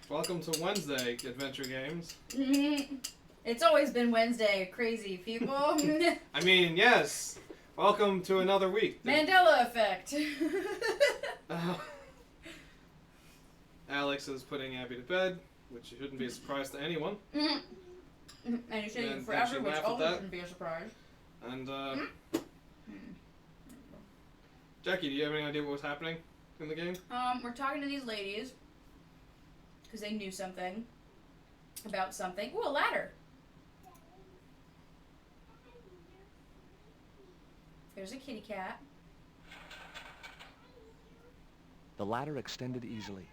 Welcome to Wednesday, Adventure Games. It's always been Wednesday, crazy people. I mean, yes. Welcome to another week. Mandela effect. Alex is putting Abby to bed, which shouldn't be a surprise to anyone. And you say And forever, she which laughed at always that. shouldn't be a surprise. And, Jackie, do you have any idea what was happening in the game? We're talking to these ladies because they knew something about something. Ooh, a ladder. There's a kitty cat. The ladder extended easily.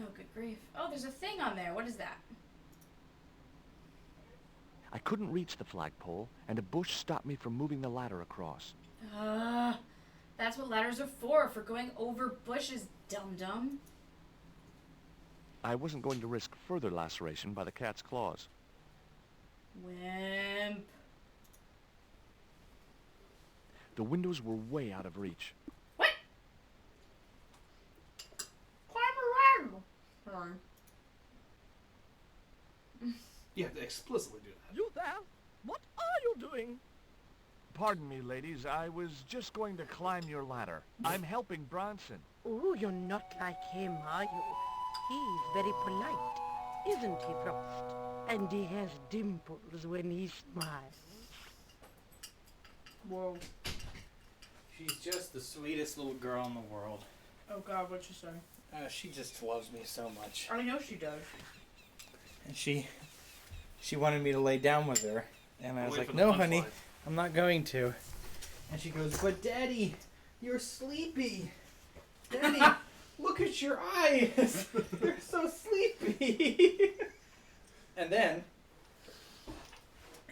Oh, good grief. Oh, there's a thing on there. What is that? I couldn't reach the flagpole, and a bush stopped me from moving the ladder across. That's what ladders are for going over bushes, dum-dum. I wasn't going to risk further laceration by the cat's claws. Wimp. The windows were way out of reach. What? Climb a ladder. Sorry. You have to explicitly do that. You there? What are you doing? Pardon me, ladies. I was just going to climb your ladder. I'm helping Bronson. Oh, you're not like him, are you? He's very polite, isn't he, Frost? And he has dimples when he smiles. Whoa. She's just the sweetest little girl in the world. Oh God, what'd you say? She just loves me so much. I know she does. And she wanted me to lay down with her. And I was Wait like, for the no, punchline. honey, I'm not going to. And she goes, but Daddy, you're sleepy. Daddy, look at your eyes. You're so sleepy. And then,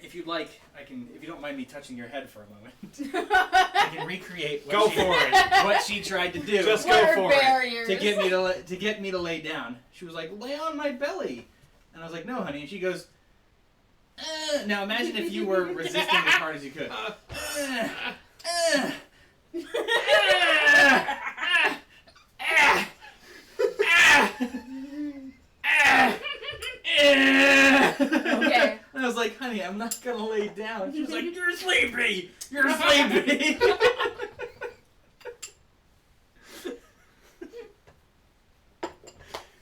if you'd like, if you don't mind me touching your head for a moment, I can recreate what she tried to do. Just What go are for it. barriers? to get me to lay down. She was like, lay on my belly. And I was like, no, honey. And she goes, now imagine if you were resisting as hard as you could. Okay. And I was like, honey, I'm not going to lay down. She was like, you're sleepy. You're sleepy.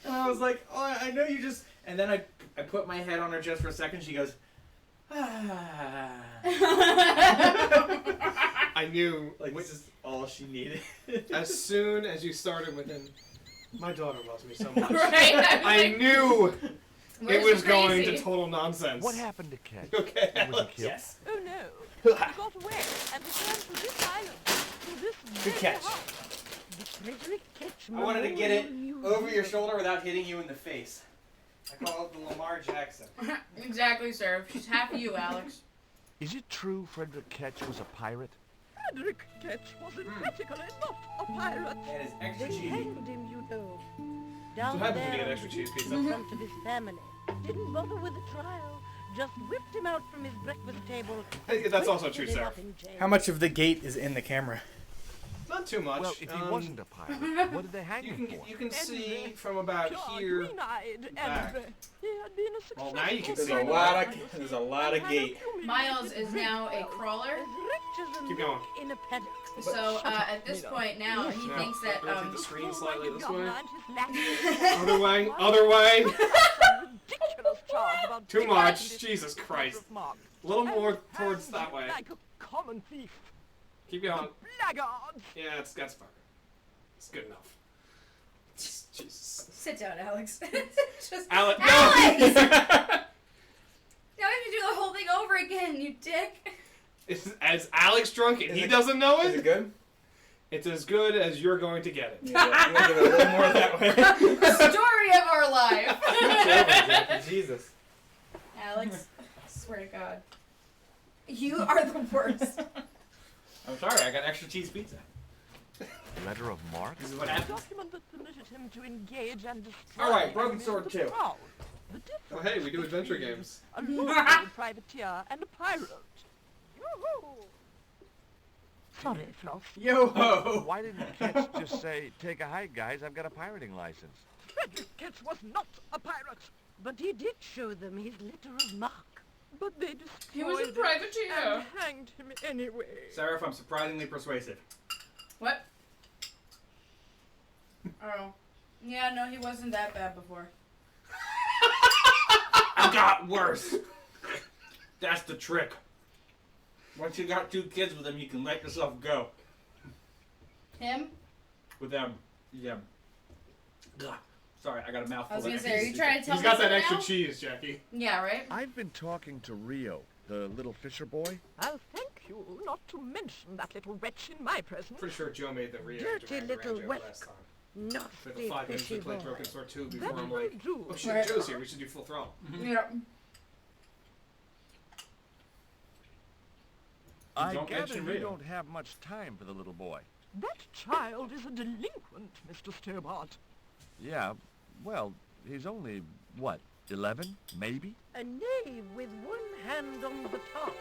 And I was like, oh, I know you just... And then I put my head on her just for a second. She goes, ah. I knew, Like, this is all she needed. as soon as you started with him, my daughter loves me so much. Right? I knew Where's it was the going crazy? to total nonsense. What happened to Ketch? Okay, Was he Alex. killed? Yes. Oh no, he got away and returned to this island, to this Good very catch. house. The Frederick Ketch I wanted to get it Memorial over your Museum. shoulder without hitting you in the face. I call it the Lamar Jackson. Exactly, sir. She's half you, Alex. Is it true Frederick Ketch was a pirate? Frederick Ketch was emphatically not a pirate. That is extra They cheesy. hanged him, you know. What Down happens when you there get extra cheese pizza? in front of his family. Didn't bother with the trial. Just whipped him out from his breakfast table. Hey, that's also Twisted true, him Sarah. up in jail. How much of the gate is in the camera? Not too much. Well, if he wasn't a pirate, what did they hang you him can for? you can see from about Pure here. green-eyed back. and he had been a successful Well, now you can There's see a it. lot of gate. Miles is now a crawler. Keep going. In a paddock. So at this point now, he Now, thinks that rotate the screen slightly this way. Other Other way. Other way. Ridiculous charge about Too taking much. this Jesus Christ. mark. A little more And towards hanged that way. Like a common thief. Keep going. Blackguard. Yeah, that's fine. It's good enough. Jesus. sit down, Alex. Just Alex. Alex! No. Now we have to do the whole thing over again, you dick. As Alex drunk and Is he it- doesn't know Is it, it good? it's as good as you're going to get it. You gotta give it a little more that way. Story of our life. Jesus. Alex, I swear to God. You are the worst. I'm sorry, I got extra cheese pizza. Letter of marque? This is what A happens. document that permitted him to engage and destroy. All right, Broken enemies Sword of the 2. crown. The difference Well, hey, we do adventure between games. A lawful privateer and a pirate. Yoo-hoo. Sorry, Frost. Yo ho! Why didn't Ketch just say, take a hike, guys, I've got a pirating license? Frederick Ketch was not a pirate. But he did show them his letter of marque. But they destroyed He was a it privateer. and hanged him anyway. Seraph, I'm surprisingly persuasive. What? Oh. Yeah, no, he wasn't that bad before. I got worse. That's the trick. Once you got 2 kids with him, you can let yourself go. Him? With them. Yeah. Ugh. Sorry, I got a mouthful. I was gonna of say, are you trying to tell He's me got that something extra now? cheese, Jackie. Yeah, right? I've been talking to Rio, the little fisher boy. I'll thank you not to mention that little wretch in my presence. Pretty sure Joe made the Rio Dirty Durang little Durang joke wet. last time. For the Nasty 5 minutes we fishy played boy. Broken Sword 2 before That I'm will like, do. oh shit, Right. Joe's here, we should do Full Throttle. Yeah. I Don't gather mention you Rio. don't have much time for the little boy. That child is a delinquent, Mr. Stobart. Yeah, well, he's only, what, 11, maybe? A knave with one hand on the top.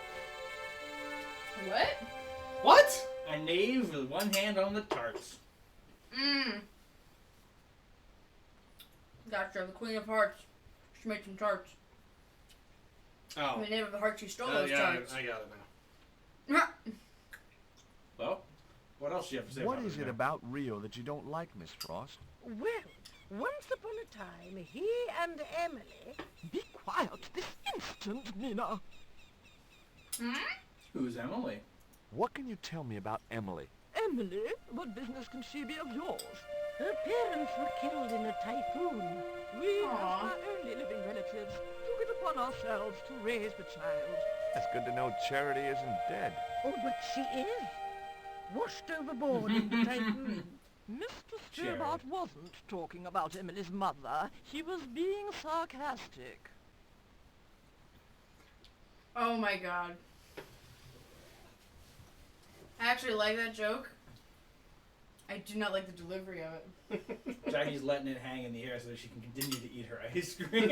What? What? A knave with one hand on the tarts. Gotcha, the Queen of Hearts. She made some tarts. Oh. In the name of the heart, she stole Oh, those yeah, tarts. I got it now. Well, what else do you have to say What about is it about Rio that you don't like, Miss Frost? Well, once upon a time, he and Emily... Be quiet this instant, Nina. Who's Emily? What can you tell me about Emily? Emily, what business can she be of yours? Her parents were killed in a typhoon. We, Aw. as my only living relatives, took it upon ourselves to raise the child. It's good to know Charity isn't dead. Oh, but she is. Washed overboard in the typhoon. Mr. Stobart wasn't talking about Emily's mother. He was being sarcastic. Oh my god. I actually like that joke. I do not like the delivery of it. Jackie's letting it hang in the air so that she can continue to eat her ice cream.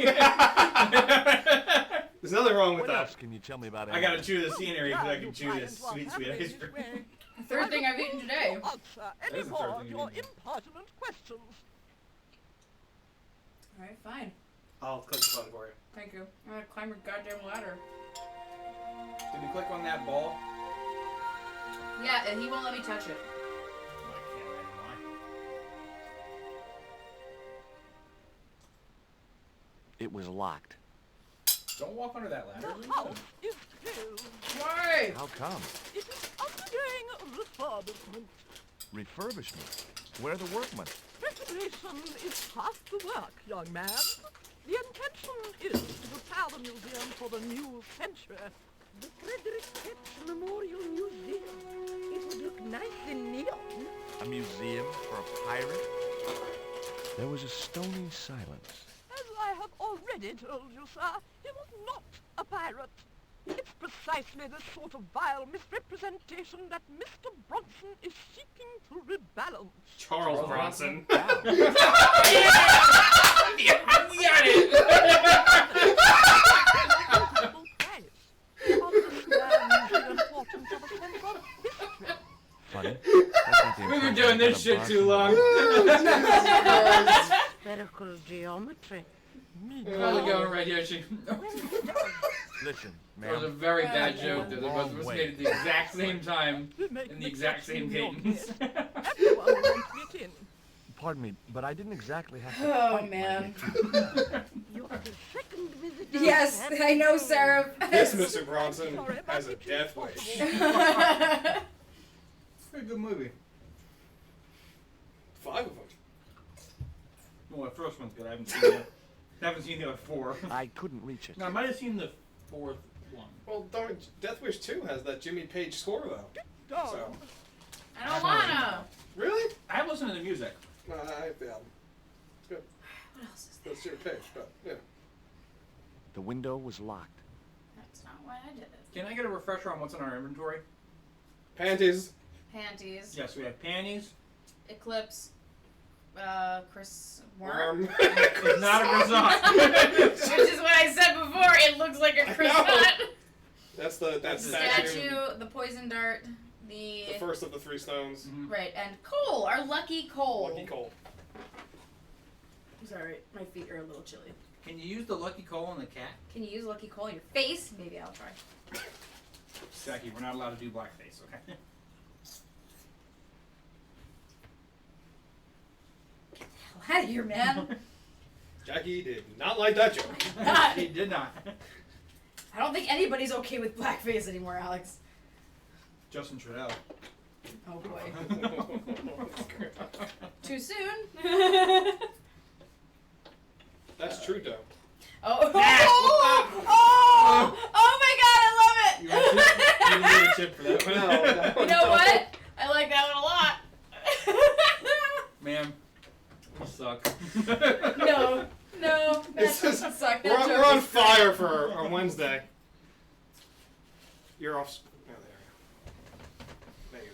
There's nothing wrong with What that. else can you tell me about I Emily? gotta chew the scenery so I Glad can you chew this clients sweet, were sweet happy ice this cream. way. Third thing I've eaten today. Answer any is the third more of thing your you've eaten. impertinent questions. Alright, fine. I'll click the button for you. Thank you. I'm gonna climb your goddamn ladder. Did we click on that ball? Yeah, and he won't let me touch it. Oh, I can't anymore. It was locked. Don't walk under that ladder. The house is closed. Why? How come? It is undergoing refurbishment. Refurbishment. Where are the workmen? Preparation is half the work, young man. The intention is to prepare the museum for the new century. The Frederick Ketch Memorial Museum. It would look nice in neon. A museum for a pirate? There was a stony silence. As I have already told you, sir, he was not a pirate. It's precisely this sort of vile misrepresentation that Mr. Bronson is seeking to rebalance. Charles Bronson. Wow. Got it! Reasonable price. Understands the importance of a sense of history. Funny. That's not the We've been impression doing I this got shit of too Bronson. long. Spherical geometry. Probably going right here. She... Listen, That was a ma'am. very bad joke that Long was way. made at the exact same time We make in the exact same cadence. Everyone wants it in. Pardon me, but I didn't exactly have to Oh, fight my man. way through. You're the second visitor. Yes, I've had I know, today. Sarah. This Mr. Bronson has a death wish. Pretty good movie. 5 of them. Well, the first one's good. I haven't seen it. I haven't seen the other 4. I couldn't reach it. No, I might have seen the 4th one. Well, Death Wish 2 has that Jimmy Page score, though. Dog. So, I don't wanna. really? I haven't listened to the music. No, I have the album. It's good. What else is That's Jimmy Page, but, yeah. The window was locked. That's not why I did it. Can I get a refresher on what's in our inventory? Panties. Panties. Yes, we have panties. Eclipse. Chris Worm. Worm. It's not a croissant. Which is what I said before. It looks like a I croissant. know. That's the The statue, the poison dart, The first of the 3 stones. right, and Cole, our lucky Cole. Lucky Cole. Sorry, my feet are a little chilly. Can you use the lucky coal on the cat? Can you use lucky coal in your face? Maybe I'll try. Jackie, we're not allowed to do blackface, okay? Hell out of here, man. Jackie did not like that joke. He did not. I don't think anybody's okay with blackface anymore, Alex. Justin Trudell. Oh boy. Too soon? That's true, though. Oh. Oh my god, I love it! You need a chip for that one. No, You know what? I like that one a lot. Ma'am, you suck. No, that It's just- doesn't suck. That We're joke on is fire for on Wednesday. You're off. Oh, there you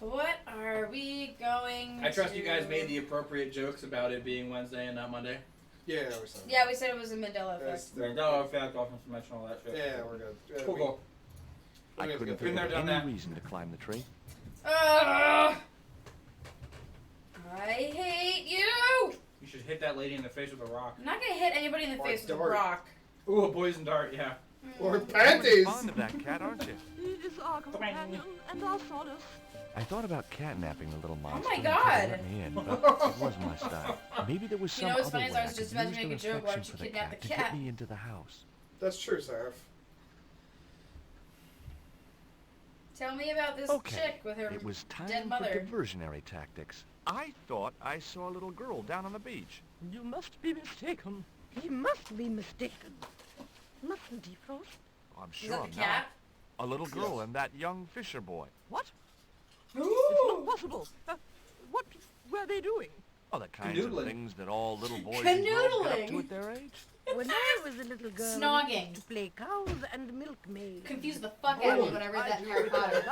go. What are we going I trust to... you guys made the appropriate jokes about it being Wednesday and not Monday. Yeah, we're sorry. Yeah, we said it was a Mandela That's- effect. No, fact, often mention all that shit. Yeah, we're good. Yeah, Cool, cool. I we have to couldn't go through think there, of done any that. reason to climb the tree. I hate you! You should hit that lady in the face with a rock. I'm not gonna hit anybody in the Or face with a dart. rock. Ooh, a poison dart, yeah. Or You're panties. fond of that cat, aren't you? He is our companion and our solace. I thought about catnapping the little monster my until God. they let me in, but it wasn't my style. Maybe there was You some know what's other funny is way I was could just about to use make their a joke, why affection don't you for the kidnap the to cat? get me into the house. That's true, Seraph. Tell me about this Okay, chick with her it was time dead for mother. diversionary tactics. I thought I saw a little girl down on the beach. You must be mistaken. He must be mistaken. Mustn't he, Frost? Oh, I'm Is sure that I'm the cat? not. A little girl Yes. and that young fisher boy. What? It's Ooh! not possible. What were they doing? Oh, the kinds of Canoodling. things that all little boys and girls get up to Canoodling. at their age. When I was a little girl, Snogging. we used to play cows and milkmaids. Confused the fuck out of me when I read that in Harry Potter.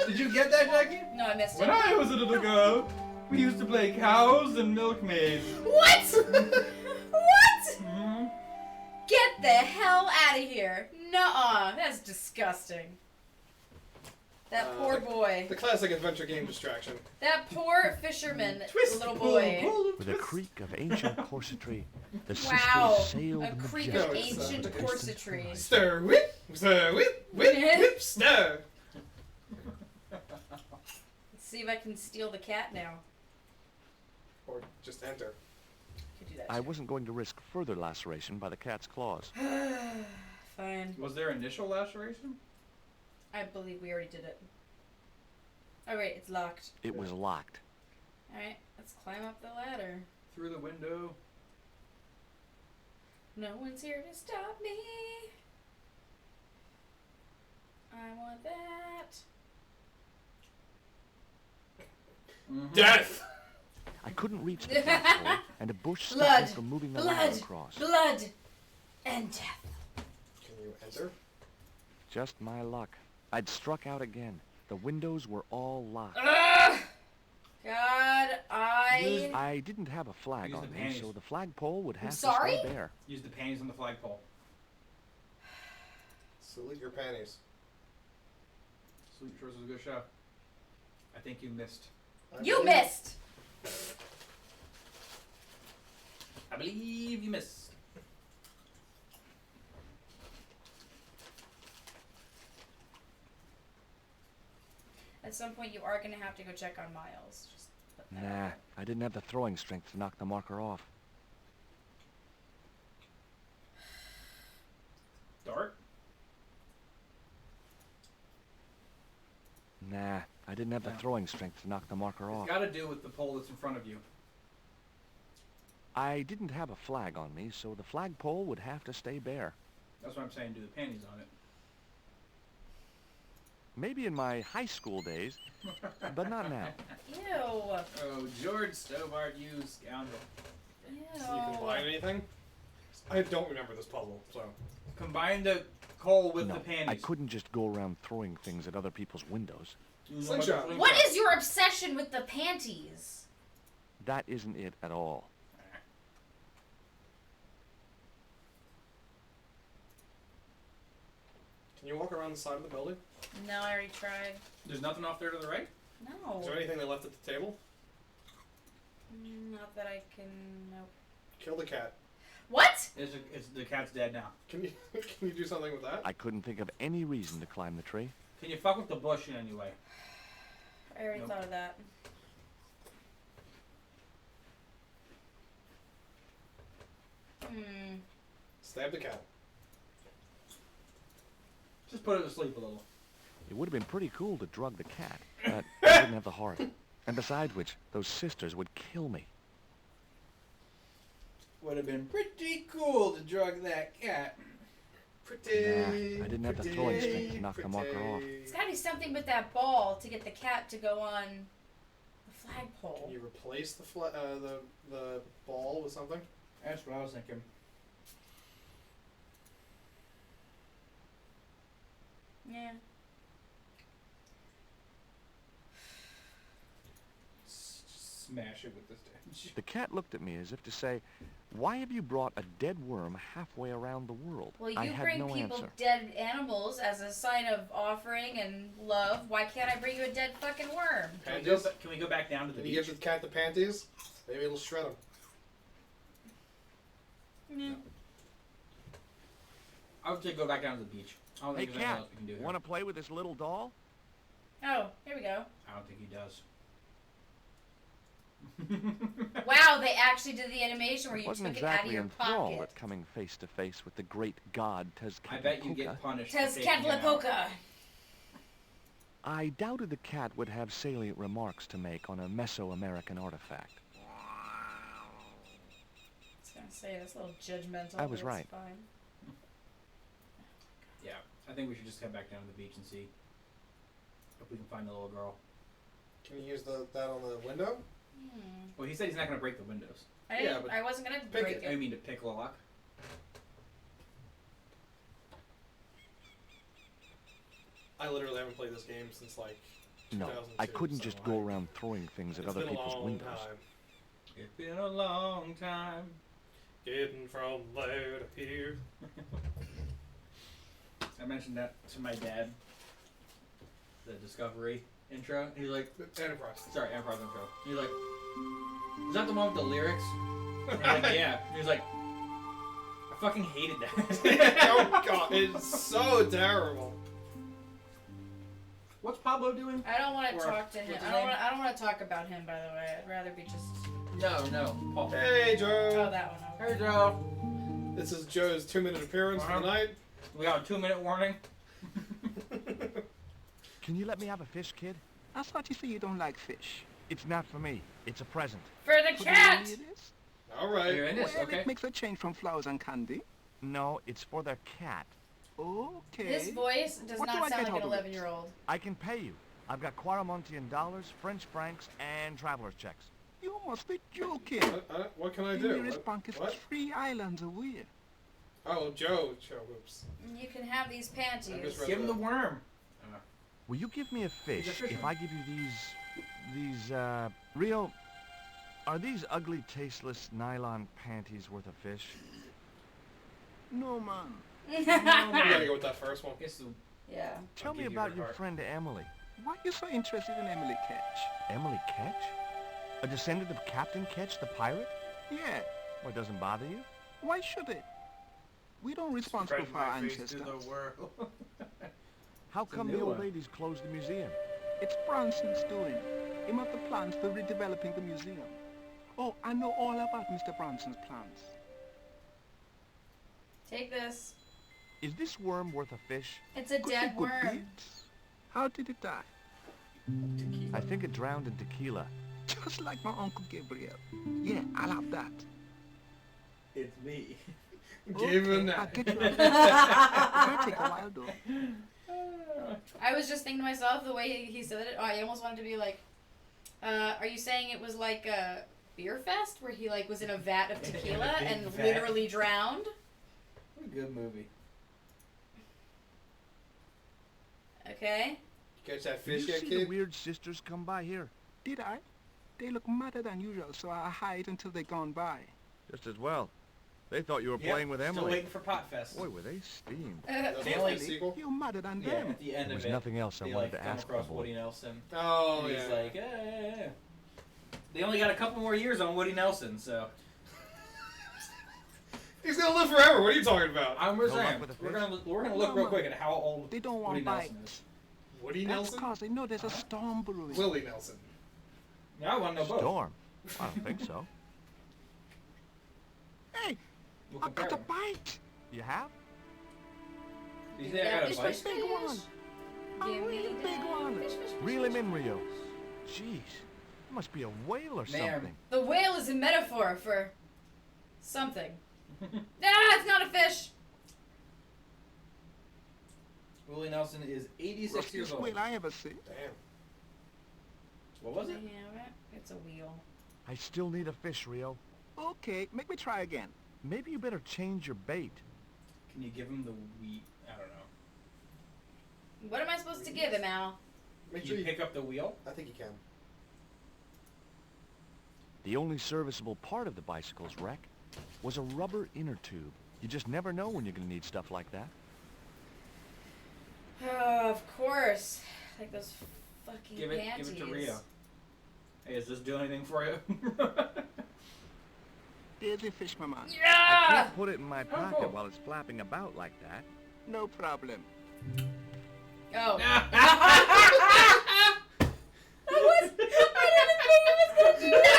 Did you get that, Jackie? No, I missed When it. I was a little girl, we used to play cows and milkmaids. What? What? Mm-hmm. Get the hell out of here. Nuh-uh. That's disgusting. That poor boy. The classic adventure game distraction. That poor fisherman Twist, little pull, boy. pull, With a twist. creak of ancient corsetry, the Wow. sisters sailed A creek No, of it's, ancient distant corsetry. horizon. Stir, whip, stir. Let's see if I can steal the cat now. Or just enter. Could do that I too. wasn't going to risk further laceration by the cat's claws. Fine. Was there initial laceration? I believe we already did it. Oh wait, it's locked. It was locked. Alright, let's climb up the ladder. Through the window. No one's here to stop me. I want that. Mm-hmm. Death! I couldn't reach the cat's hole, and a bush stopped Blood, me from moving the ladder blood, across. blood, and death. Can you enter? Just my luck. I'd struck out again. The windows were all locked. Ugh! God, I... I didn't have a flag Use on the me, panties. so the flagpole would have to sorry? stay there. Use the panties on the flagpole. Salute your panties. Sleep Shores was a good show. I think you missed. You missed! I believe you missed. At some point you are going to have to go check on Miles. Just put that out Nah, there. I didn't have the throwing strength to knock the marker off. Dart? Nah, I didn't have the No. throwing strength to knock the marker It's off. got to do with the pole that's in front of you. I didn't have a flag on me, so the flagpole would have to stay bare. That's what I'm saying. Do the panties on it. Maybe in my high school days, but not now. Ew. Oh, George Stobart, you scoundrel. Ew. So you can combine anything? I don't remember this puzzle, so. Combine the coal with No, the panties. I couldn't just go around throwing things at other people's windows. You know Slingshot. what the What is your obsession with the panties? That isn't it at all. Can you walk around the side of the building? No, I already tried. There's nothing off there to the right? No. Is there anything they left at the table? Not that I can. Nope. Kill the cat. What? It's the cat's dead now. Can you can you do something with that? I couldn't think of any reason to climb the tree. Can you fuck with the bush in any way? I already Nope. thought of that. Stab the cat. Just put it to sleep a little. It would have been pretty cool to drug the cat, but I didn't have the heart. And besides which, those sisters would kill me. Would have been pretty cool to drug that cat. Pretty. Nah, I didn't have the throwing strength to knock the marker off. It's gotta be something with that ball to get the cat to go on the flagpole. Can you replace the the ball with something? That's what I was thinking. Yeah. Smash it with this damage. The cat looked at me as if to say, "Why have you brought a dead worm halfway around the world?" Well, I you had bring no people answer. dead animals as a sign of offering and love. Why can't I bring you a dead fucking worm? Panties? Can we go back down to the Can you beach? give the cat the panties? Maybe it'll shred them. Yeah. I would say go back down to the beach. I don't Hey, think there's anything cat, else we can do here. want to play with this little doll? Oh, here we go. I don't think he does. Wow, they actually did the animation where I you wasn't took it out of exactly your enthralled pocket. at coming face to face with the great god I bet you Tezcatlipoca. get punished. for taking him out. Tezcatlipoca. I doubted the cat would have salient remarks to make on a Mesoamerican artifact. I was gonna say that's a little judgmental. I was but right. It's fine. Yeah, I think we should just head back down to the beach and see if we can find the little girl. Can you use that on the window? Well, he said he's not going to break the windows. I Yeah, didn't. but I wasn't gonna pick break it. I it. mean to pick a lock. I literally haven't played this game since like 2002. No, I couldn't just so go around throwing things at It's other been a people's long windows. time. It's been a long time. Getting from there to here. I mentioned that to my dad. The Discovery intro. He's like, Enterprise. sorry, Enterprise intro. He's like, is that the one with the lyrics? And I'm like, yeah. He's like, I fucking hated that. Oh god, it's so terrible. What's Pablo doing? I don't want to Or- talk to him. what's his I don't name? want. I don't want to talk about him. By the way, I'd rather be just. No, Paul. Hey Oh, Joe. that one. Okay. Hey, Joe. This is Joe's 2-minute appearance for the night. We got a 2-minute warning. Can you let me have a fish, kid? I thought you said you don't like fish. It's not for me. It's a present. For the Could cat. you read this? All right. You're in this, Well, okay? it makes a change from flowers and candy. No, it's for their cat. Okay. His voice does What do not I sound get like an out of it? 11-year-old. I can pay you. I've got Quarramontian dollars, French francs, and traveler's checks. You must be joking. What can I The do? nearest bank is What? 3 islands away. Oh, Joe. Oops. You can have these I panties. misread Give him the worm. Will you give me a fish fisherman. if I give you these real... Are these ugly, tasteless nylon panties worth a fish? No, man. We gotta go with that first one. Guess the Yeah. Tell me give you about her your heart. friend Emily. Why are you so interested in Emily Ketch? Emily Ketch? A descendant of Captain Ketch, the pirate? Yeah. Well, it doesn't bother you? Why should it? We don't responsible spread for our my face to ancestors. the world. How a come new the old one. ladies closed the museum? It's Bronson's doing. Him have the plans for redeveloping the museum. Oh, I know all about Mr. Bronson's plans. Take this. Is this worm worth a fish? It's a Could dead be good worm. beats. How did it die? I think it drowned in tequila. Just like my Uncle Gabriel. Yeah, I'll have that. It's me. Give him I'll that. get you. It's gonna take a while though. I was just thinking to myself the way he said it. Oh, I almost wanted to be like, are you saying it was like a beer fest where he like was in a vat of In a tequila big and vat. literally drowned? What a good movie. Okay. Catch that Did fish you yet, see the kid? weird sisters come by here? Did I? They look madder than usual, so I hide until they're gone by. Just as well. They thought you were Yep, playing with Still Emily. waiting for Potfest. Boy, were they steamed. That's They the only- sequel. You're madder than Yeah, them. at the end There of was it, nothing else I they wanted like to come ask the across boy. Woody Nelson. Oh, and yeah. he's like, They only got a couple more years on Woody Nelson, so He's gonna live forever. What are you talking about? I'm No saying luck with the we're fish? gonna look real quick at how old They don't Woody want Nelson bites. is. Woody That's Nelson? because they know there's a storm brewing. Willie Nelson. Yeah, I want to know both. Storm? I don't think so. Hey, We'll I compare got a them. bite. You have? You think I got a Fish, bite? fish, Big one. fish. A Give me real big that. one. Fish, fish, fish, Reel fish, him in, fish. Rio. Jeez. It must be a whale or Ma'am. something. The whale is a metaphor for something. It's not a fish. Willie Nelson is 86 years Rustiest old. whale I ever see. Damn. What was it? Yeah, it's a wheel. I still need a fish, Rio. Okay, make me try again. Maybe you better change your bait. Can you give him the wheat? I don't know. What am I supposed to give him, Al? Make Can sure you you pick up the wheel? I think you can. The only serviceable part of the bicycle's wreck was a rubber inner tube. You just never know when you're going to need stuff like that. Oh, of course. Like those fucking Give it panties. to Rio. Hey, does this do anything for you? There's a fish, my man. I Yeah! can't put it in my pocket while it's flapping about like that. No problem. Oh. That was... I didn't think he was gonna do that!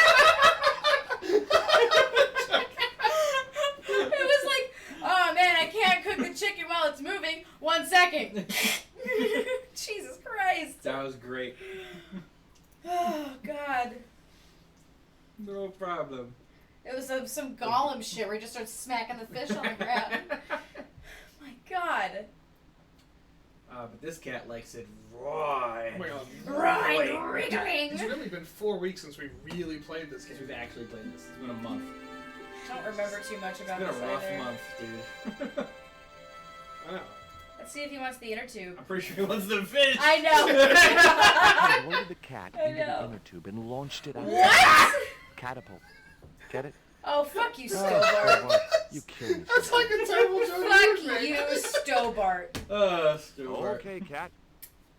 It was like, oh man, I can't cook the chicken while it's moving. 1 second. Jesus Christ. That was great. Oh, God. No problem. It was some Gollum shit where he just starts smacking the fish on the ground. My God. But this cat likes it raw. Oh my god. Right, wriggling. It's really been 4 weeks since we really played this Because game. we've actually played this. It's been a month. I don't remember too much It's about been a this rough either. month, dude. I know. Let's see if he wants the inner tube. I'm pretty sure he wants the fish. I I know. loaded the cat I into the know. inner tube and launched it out. What? Catapult. Get it? Oh, fuck you, Oh, Stobart. Stobart, you kill me. That's like a terrible joke. Fuck you, Stobart. Stupid. Okay, cat.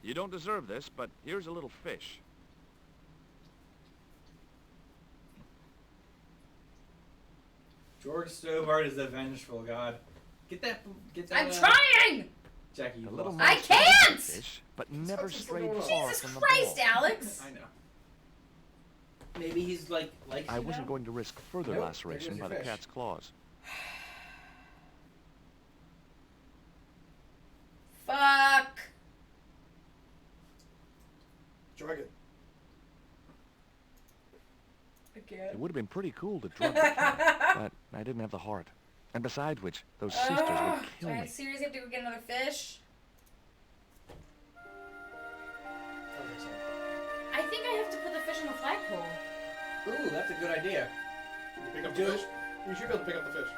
You don't deserve this, but here's a little fish. George Stobart is the vengeful god. Get that. I'm trying! Jackie, you A little lost. I more can't! fish, but never What's strayed going on? far Jesus from the Christ, ball. Alex! I know. Maybe he's like I you wasn't now? going to risk further Nope, laceration there by goes the your fish. cat's claws. Fuck. Drug it. Again. It would have been pretty cool to drug the cat, but I didn't have the heart. And besides which, those sisters would kill Do I me. seriously have to go get another fish? I think so. I think I have to put the fish on the flagpole. Ooh, that's a good idea. Can you pick up the Do- fish? You should be able to pick up the fish.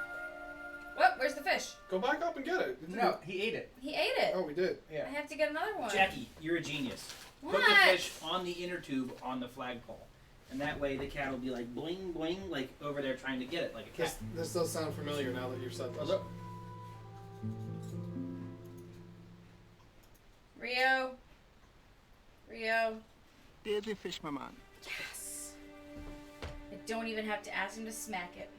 What? Where's the fish? Go back up and get it. No, he ate it. He ate it. Oh, we did. Yeah. I have to get another one. Jackie, you're a genius. What? Put the fish on the inner tube on the flagpole. And that way the cat will be like bling bling, like over there trying to get it, like a cat. This does sound familiar now that you've said this. Look. Rio. Rio. There's a fish, my man. Yes. I don't even have to ask him to smack it.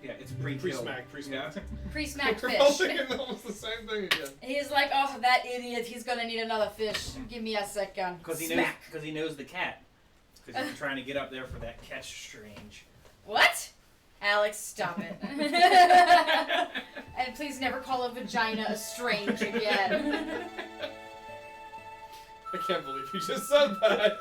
Yeah, it's pre-killed. Pre-smack, pre-smack. Yeah. Pre-smacked We're all fish. thinking almost the same thing again. He's like, oh, that idiot. He's gonna need another fish. Give me a second. Because he Smack. knows the cat. Because he's trying to get up there for that catch strange. What? Alex, stop it. And please never call a vagina a strange again. I can't believe you just said that.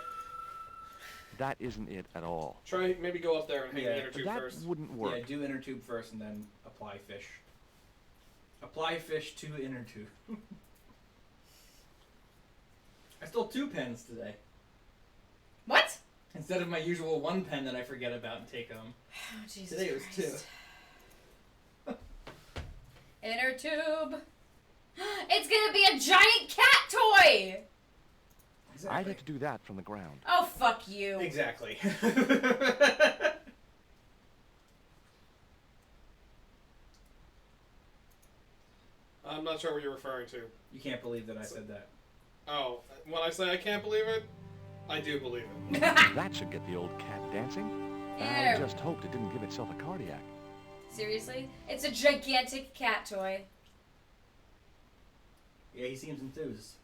That isn't it at all. Try maybe go up there and hang Yeah. the inner tube That first. wouldn't Yeah, work. do inner tube first and then apply fish. Apply fish to inner tube. I stole 2 pens today. What? Instead of my usual 1 pen that I forget about and take home. Oh, Jesus Today it was Christ. Inner tube. It's gonna be a giant cat toy! I'd have to do that from the ground. Oh, fuck you. Exactly. I'm not sure what you're referring to. You can't believe that I said that. Oh, when I say I can't believe it, I do believe it. That should get the old cat dancing. I Ew. just hoped it didn't give itself a cardiac. Seriously? It's a gigantic cat toy. Yeah, he seems enthused.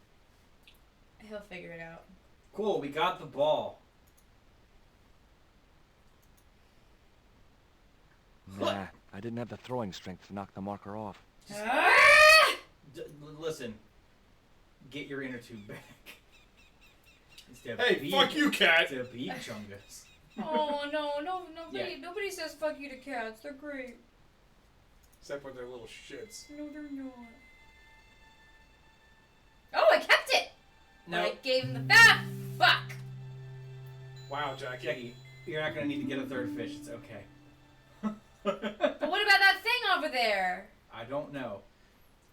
He'll figure it out. Cool, we got the ball. Nah, I didn't have the throwing strength to knock the marker off. Ah! Listen, get your inner tube back. Instead of Hey, being, fuck you, cat! Instead of being Chungus. Oh no, nobody, Yeah. nobody says fuck you to cats. They're great. Except with their little shits. No, they're not. Oh, I kept it. No, I gave him the fat. Fuck. Wow, Jackie. Jackie, you're not gonna need to get a third fish. It's okay. But what about that thing over there? I don't know.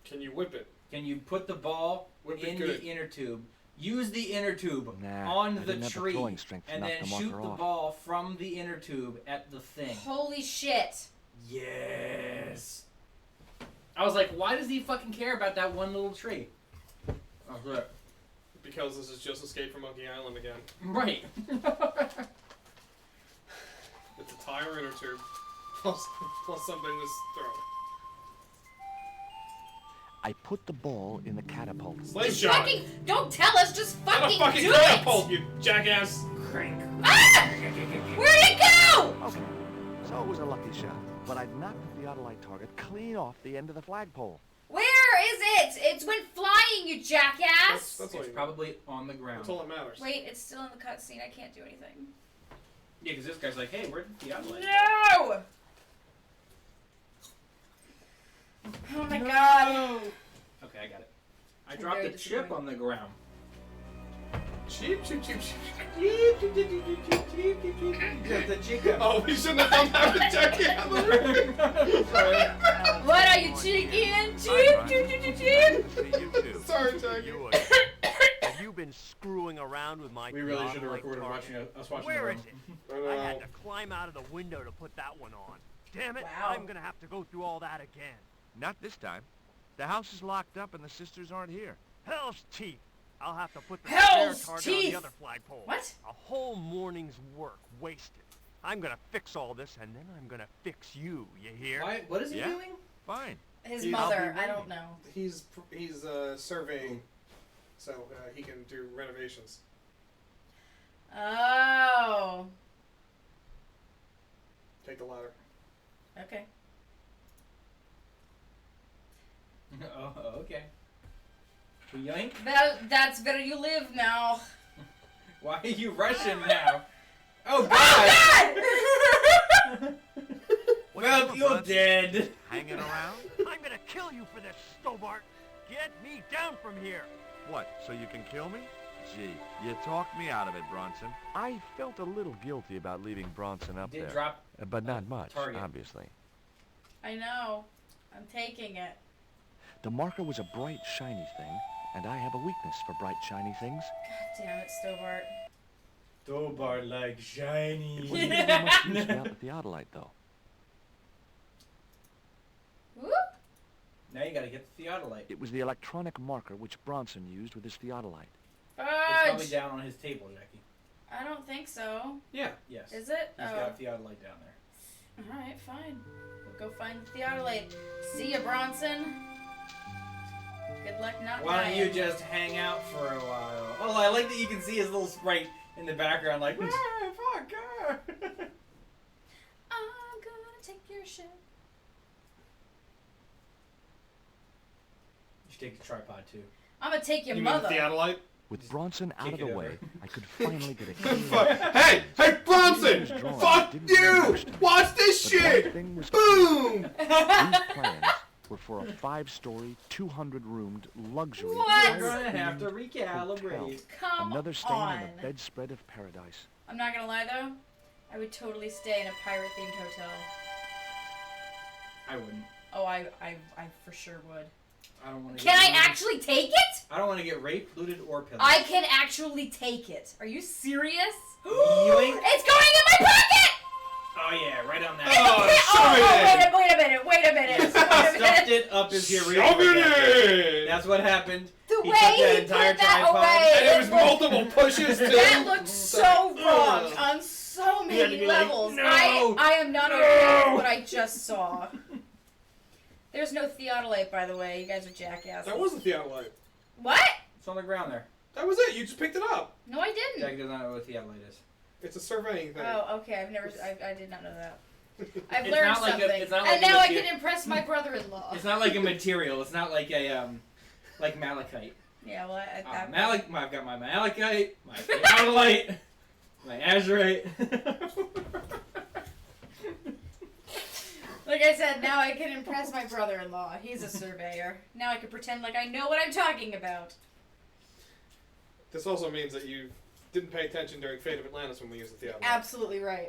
Can you whip it? Can you put the ball Whip it in good. the inner tube? Use the inner tube Nah, on I the didn't have the tree, throwing strength to and knock then the marker shoot the off. ball from the inner tube at the thing. Holy shit. Yes. I was like, why does he fucking care about that one little tree? Oh, good. Because this is just Escape from Monkey Island again. Right. It's a tire inner tube. Plus something to throw. I put the ball in the catapult. Just Slingshot! fucking, don't tell us, just Not a fucking fucking do catapult, it! you jackass! Crank. Ah! Where'd it go? Okay, so it was a lucky shot, but I'd knocked the theodolite target clean off the end of the flagpole. Where is it? It's went flying, you jackass! That's all It's you probably on the ground. That's all that matters. Wait, it's still in the cutscene. I can't do anything. Yeah, because this guy's like, hey, where did the Adelaide? No! Oh my god. Okay, I got it. I I'm dropped very a chip disappointed. on the ground. Cheap, cheap, cheap, cheap. The chica. Oh, we shouldn't have done that with Jackie. Sorry. What are you chicken? Cheep, cheep, cheep, cheep, cheep. You too. Sorry, Jackie. You again. Have you been screwing around with my We really should have godlike recorded target? us watching Where the is room. it? I had to climb out of the window to put that one on. Damn it, Wow. I'm gonna have to go through all that again. Not this time. The house is locked up and the sisters aren't here. Hell's teeth. I'll have to put the Hell's spare target on teeth! the other flagpole. What? A whole morning's work wasted. I'm gonna fix all this, and then I'm gonna fix you, you hear? Why, what is he Yeah? doing? Fine. His He's- mother, I'll I be don't know. He's surveying, so he can do renovations. Oh. Take the ladder. Okay. Oh, okay. Yoink. That's where you live now. Why are you rushing now? Oh, Oh God! god! Well, you're dead. Hanging around? I'm gonna kill you for this, Stobart. Get me down from here. What, so you can kill me? Gee, you talked me out of it, Bronson. I felt a little guilty about leaving Bronson up Did there. drop. But not much, target. obviously. I know. I'm taking it. The marker was a bright, shiny thing, and I have a weakness for bright, shiny things. God damn it, Stobart. Stobart like It shiny. wouldn't be very much use without the theodolite, though. Whoop. Now you gotta get the theodolite. It was the electronic marker which Bronson used with his theodolite. It's probably Fudge. down on his table, Jackie. I don't think so. Yeah. Yes. Is it? He's got a theodolite down there. Alright, fine. We'll go find the theodolite. See ya, Bronson. Good luck not Why don't dying. you just hang out for a while? Oh, I like that you can see his little sprite in the background, like, ah, fuck, ah. I'm gonna take your shit. You should take the tripod too. I'm gonna take your You mean the mother. theodolite? With Bronson out kick of the it way, over. I could finally get a Fuck. clear Hey! Hey, Bronson! Fuck you! Watch this The bright shit! thing was Boom! These plans were for a 5-story, 200-roomed luxury What? We're gonna pirate-themed have to hotel. recalibrate. Come Another stain on. on the bedspread of paradise. I'm not gonna lie though. I would totally stay in a pirate-themed hotel. I wouldn't. Oh, I for sure would. I don't want to. Can I actually take it? I don't want to get raped, looted, or pillaged. I can actually take it. Are you serious? Yoink. It's going in my pocket! Oh yeah, right on that. Oh, wait a minute. Stuffed it up his here. Shove it in! That's what happened. The the He way took that he entire put that tripod. away. And it was multiple pushes too. That looked so wrong on so You had to many be like, levels. "No! I am not okay with what I just saw. There's no theodolite, by the way. You guys are jackasses. That was the theodolite. What? It's on the ground there. That was it. You just picked it up. No, I didn't. Jackie does not know what theodolite is. It's a surveying thing. Oh, okay. I did not know that. I've It's learned not like a- something, it's not like and a now I material- can impress my brother-in-law. It's not like a material. It's not like a like malachite. Yeah, well, I've got my malachite, my theodolite, my azurite. Like I said, now I can impress my brother-in-law. He's a surveyor. Now I can pretend like I know what I'm talking about. This also means that you didn't pay attention during Fate of Atlantis when we used the theodolite. Absolutely right.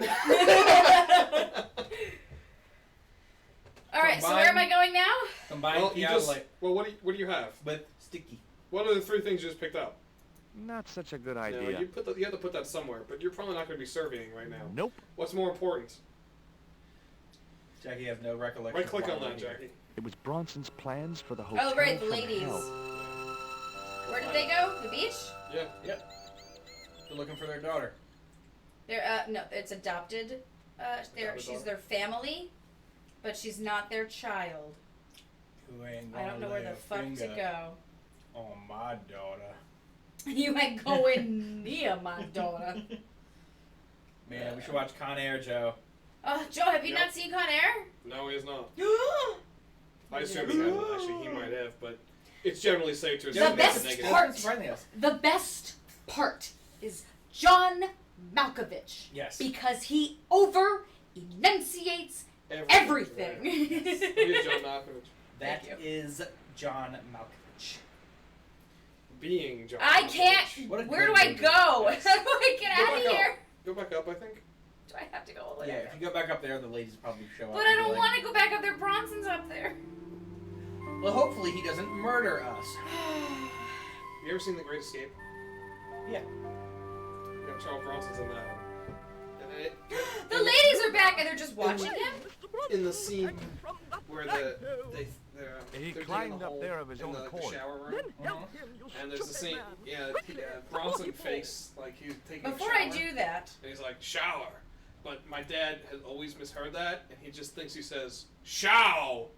All right, so where am I going now? Combined Well, theodolite what do you have? with sticky. What are the 3 things you just picked up? Not such a good No, idea. you have to put that somewhere, but you're probably not going to be surveying right now. Nope. What's more important? Jackie has no recollection. Right click of on why that, we're here. Jackie. It was Bronson's plans for the hotel Oh, right, the from ladies. hell. Where did they go? The beach? Yeah. They're looking for their daughter. They're no, it's adopted. She's daughter. their family, but she's not their child. Who ain't I don't know where the fuck to go. Oh, my daughter. You ain't going near my daughter. Man, we should watch Con Air, Joe. Oh, Joe, have you Yep. not seen Con Air? No, he is not. I assume he hasn't, actually. He might have, but it's generally safe to assume best that's a negative. part- Surprising us. The best part is John Malkovich. Yes. Because he over enunciates everything. Right. He is John Malkovich. That Thank is John Malkovich. Being John I Malkovich. can't. What a Where do great I movie. go? Yes. How do I get Go out back of up. here? Go back up, I think. Do I have to go all the way Yeah, up if there? you go back up there, the ladies probably show up. But I don't want to go back up there. Bronson's up there. Well, hopefully he doesn't murder us. You ever seen The Great Escape? Yeah. Yeah, Charles Bronson's in that one. And it, The ladies are back and they're just watching him. in the scene where they're He digging climbed the up hole there of his in own the accord. shower room. Mm-hmm. And there's a scene, Bronson fakes like he's taking Before a shower. I do that, And he's like, shower. But my dad has always misheard that, and he just thinks he says, show.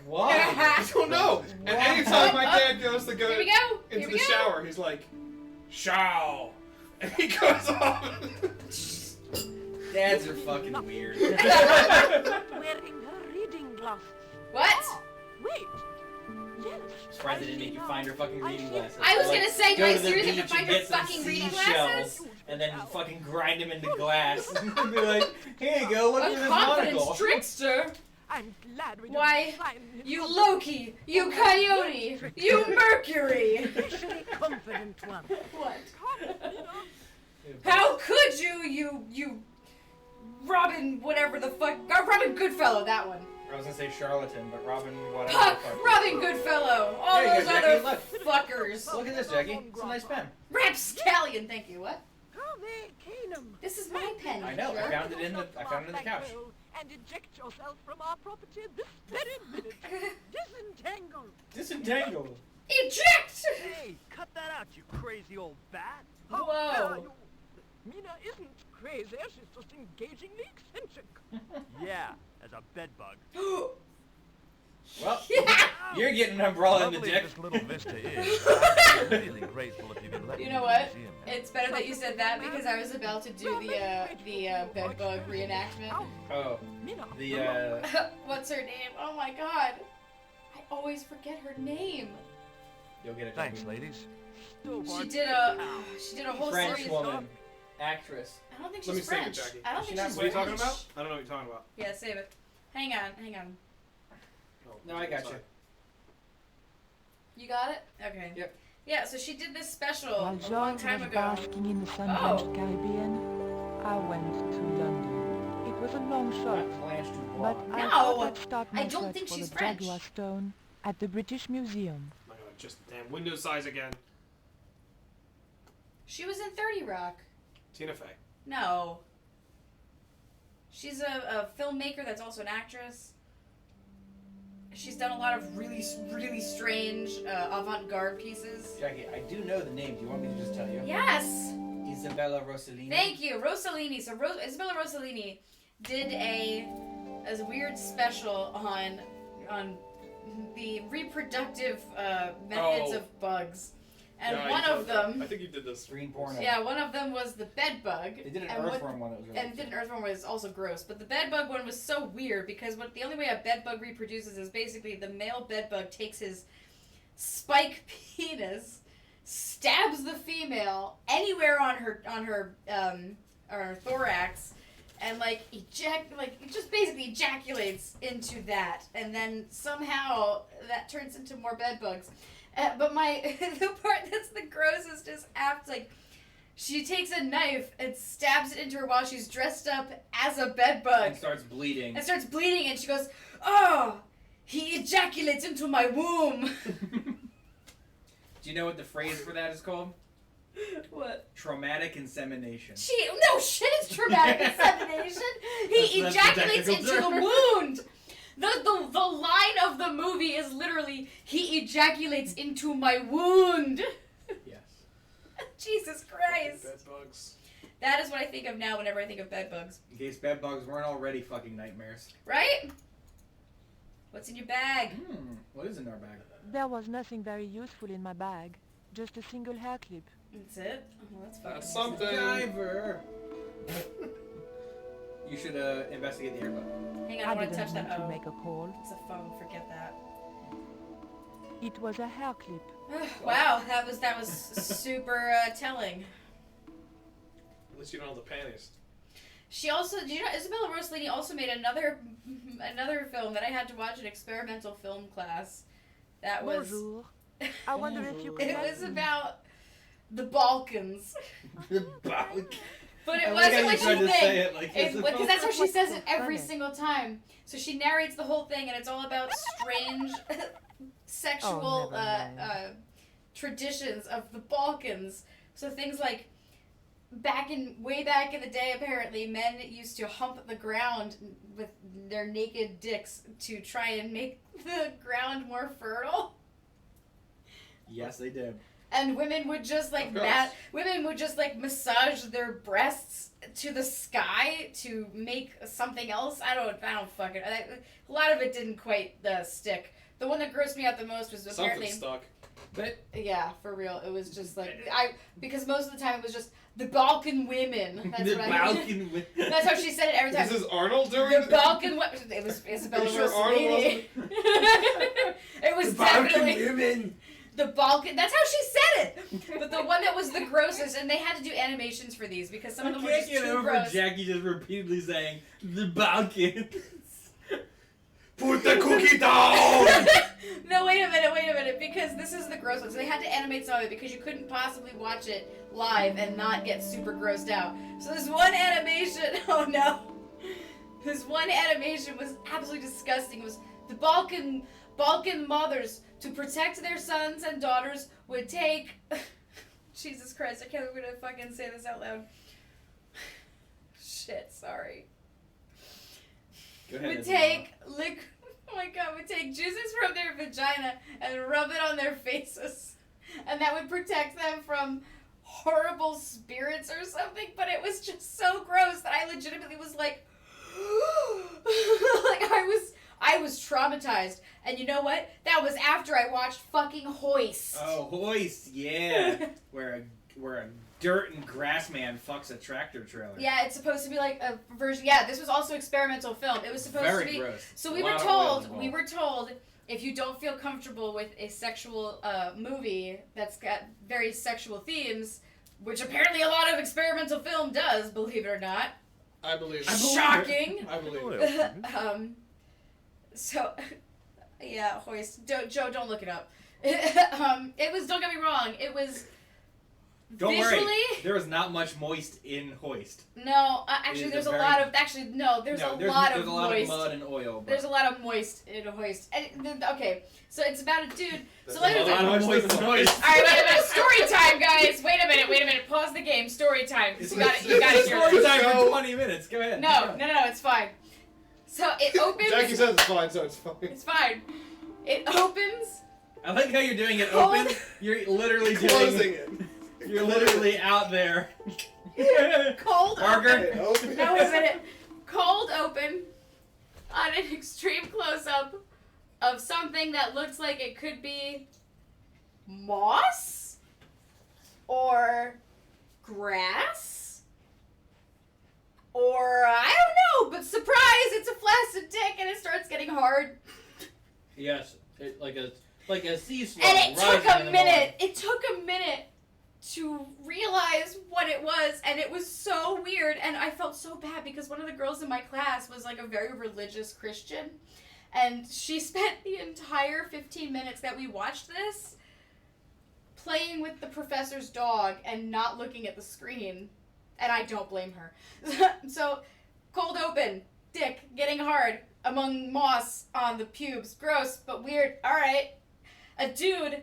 What? I don't know. And anytime my dad goes to go here we go. Here into we the go. shower, he's like, show. And he goes off. Dads are fucking weird. Wearing her reading glasses. What? Wait. Yes. Surprised they didn't make you find her fucking reading glasses. I was Like, gonna say, do go I to the seriously have beach to find and her get some fucking reading seashells glasses? And then fucking grind them into glass. And be like, here you go, look at A this confidence monocle. trickster. I'm glad we Why, didn't sign him You for Loki, you Coyote, you Mercury. Especially confident one. What? the- How could you Robin, whatever the fuck, Robin Goodfellow, that one. I was gonna say charlatan, but Robin, whatever. Puck, the fuck. Robin Goodfellow, all There you those go, other Jackie, fuckers. Look at this, Jackie. It's a nice pen. Rapscallion, thank you. What? Harvey Keenum. This is my pen. I know. I jerk. found it in the couch. And eject yourself from our property this very minute. Disentangle. Disentangle. Eject! Hey, cut that out, you crazy old bat. How Whoa. dare you? Mina isn't crazy. She's just engagingly eccentric. Yeah, as a bedbug. Well, Yeah. you're getting an umbrella in the Lovely dick. this little vista is. I'm really grateful if you can let You me know in what? the museum now. It's better that you said that because I was about to do the bedbug reenactment. Oh, Mina. the, What's her name? Oh my god. I always forget her name. you'll get it. Thanks, Jackie. ladies. She did a whole French series. woman, actress. I don't think Let me she's save it, French. Jackie. I don't Is she think not she's What are you French. talking about? I don't know what you're talking about. Yeah, save it. Hang on. No, I got you. You got it? Okay. Yep. Yeah, so she did this special While a long George time was ago. basking in the Oh. sun-drenched Caribbean, I went to London. It was a long shot, Not Blanche Dubois. but I No, thought I'd start my I don't search think for she's the French. Jaguar Stone at the British Museum. Oh my god, just damn window size again. She was in 30 Rock. Tina Fey. No. She's a filmmaker that's also an actress. she's done a lot of really, really strange avant-garde pieces. Jackie, I do know the name. Do you want me to just tell you? Yes. Isabella Rossellini. Thank you, Rossellini. So Isabella Rossellini did a weird special on the reproductive methods of bugs, and Yeah, one of them. I think you did this. Green porno. Yeah, one of them was the bed bug. They did an earthworm one that was really And did an earthworm was also gross, but the bed bug one was so weird because the only way a bed bug reproduces is basically the male bed bug takes his spike penis, stabs the female anywhere on her thorax, and it just basically ejaculates into that, and then somehow that turns into more bed bugs. But the part that's the grossest is after she takes a knife and stabs it into her while she's dressed up as a bed bug. And starts bleeding. And she goes, "Oh, he ejaculates into my womb." Do you know what the phrase for that is called? What? Traumatic insemination. No shit, it's traumatic insemination. He That's ejaculates the into technical the term. wound. The line of the movie is literally, "He ejaculates into my wound." Yes. Jesus Christ. Bed bugs. That is what I think of now whenever I think of bed bugs. In case bed bugs weren't already fucking nightmares. Right? What's in your bag? What is in our bag? There was nothing very useful in my bag. Just a single hair clip. That's it? Oh, that's fucking That's something. Diver. You should investigate the airboat. Hang on, I I want to touch didn't that. want to Oh, make a call. it's a phone. Forget that. It was a hair clip. Wow, that was super telling. At least you don't have the panties. She also, do you know, Isabella Rossellini also made another film that I had to watch in experimental film class. That was. Bonjour. I wonder if you could It help was me. about the Balkans. The Balkans. But it I like how wasn't what you tried you to say think. it like it's Because that's how she What's says so it every funny? single time. So she narrates the whole thing, and it's all about strange sexual Oh, never mind. traditions of the Balkans. So things like way back in the day, apparently men used to hump the ground with their naked dicks to try and make the ground more fertile. Yes, they did. And women would just massage their breasts to the sky to make something else. I don't fucking. A lot of it didn't quite stick. The one that grossed me out the most was apparently. Something stuck. But Yeah, for real. It was just because most of the time it was just the Balkan women. That's the what Balkan women. That's how she said it every time. This is Arnold doing The Balkan women. It was Isabella You sure Arnold Rossellini. It was The Balkan definitely. women. The Balkan. That's how she said it. But the one that was the grossest, and they had to do animations for these because some I of them were can't just get too over gross. Jackie just repeatedly saying the Balkans. Put the cookie down! No, wait a minute, because this is the gross one. So they had to animate some of it because you couldn't possibly watch it live and not get super grossed out. So this one animation, oh no. This one animation was absolutely disgusting. It was the Balkan mothers, to protect their sons and daughters, would take... Jesus Christ, I can't believe I'm gonna fucking say this out loud. Shit, sorry. Go ahead. Would take would take juices from their vagina and rub it on their faces, and that would protect them from horrible spirits or something. But it was just so gross that I legitimately was like, I was traumatized. And you know what? That was after I watched fucking Hoist. Oh, Hoist, yeah. where a dirt and grass man fucks a tractor trailer. Yeah, it's supposed to be like a version. Yeah, this was also experimental film. It was supposed Very to be. gross. So A we lot of oil were involved. told if you don't feel comfortable with a sexual movie that's got very sexual themes, which apparently a lot of experimental film does, believe it or not. I believe it. Shocking. I believe Oh, it. yeah. So, yeah, Hoist. Joe, don't look it up. It was. Don't get me wrong. It was. Don't visually, worry. There was not much moist in Hoist. No, actually, is there's a a very- lot of. Actually, no, there's a lot of moist. mud and oil. But There's a lot of moist in Hoist. And, okay, so it's about a dude. So There's let a me. lot of moist in Hoist. All right, wait a minute. Story time, guys. Wait a minute. Pause the game. Story time. It's You got it. it's You got it. story time Show. for 20 minutes. Go ahead. No, it's fine. So it opens. Jackie says it's fine, so it's fine. It's fine. It opens. I like how you're doing it Cold. open. You're literally Closing doing. it. You're literally out there. Cold Parker. open. Open. No, wait a minute. Cold open on an extreme close-up of something that looks like it could be moss or grass or I don't know, but surprise, it's a flaccid dick and it starts getting hard. Yes, like a sea slug. And it took rising in a the minute. morning. It took a minute to realize what it was, and it was so weird, and I felt so bad because one of the girls in my class was like a very religious Christian, and she spent the entire 15 minutes that we watched this playing with the professor's dog and not looking at the screen, and I don't blame her. So, cold open, dick, getting hard, among moss on the pubes, gross, but weird, alright. A dude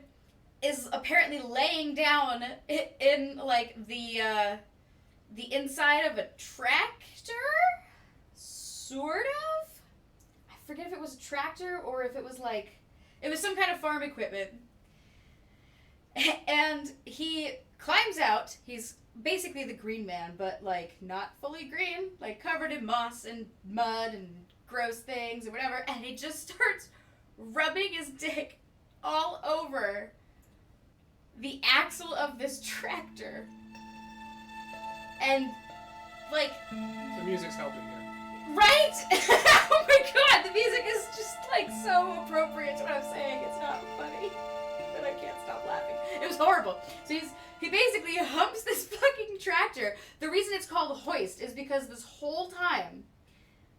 is apparently laying down in like the inside of a tractor, sort of. I forget if it was a tractor or if it was some kind of farm equipment. And he climbs out. He's basically the Green Man, but like not fully green, like covered in moss and mud and gross things and whatever. And he just starts rubbing his dick all over the axle of this tractor. And, like... The music's helping here. Right? Oh my god, the music is just, like, so appropriate to what I'm saying. It's not funny. But I can't stop laughing. It was horrible. So he basically humps this fucking tractor. The reason it's called hoist is because this whole time,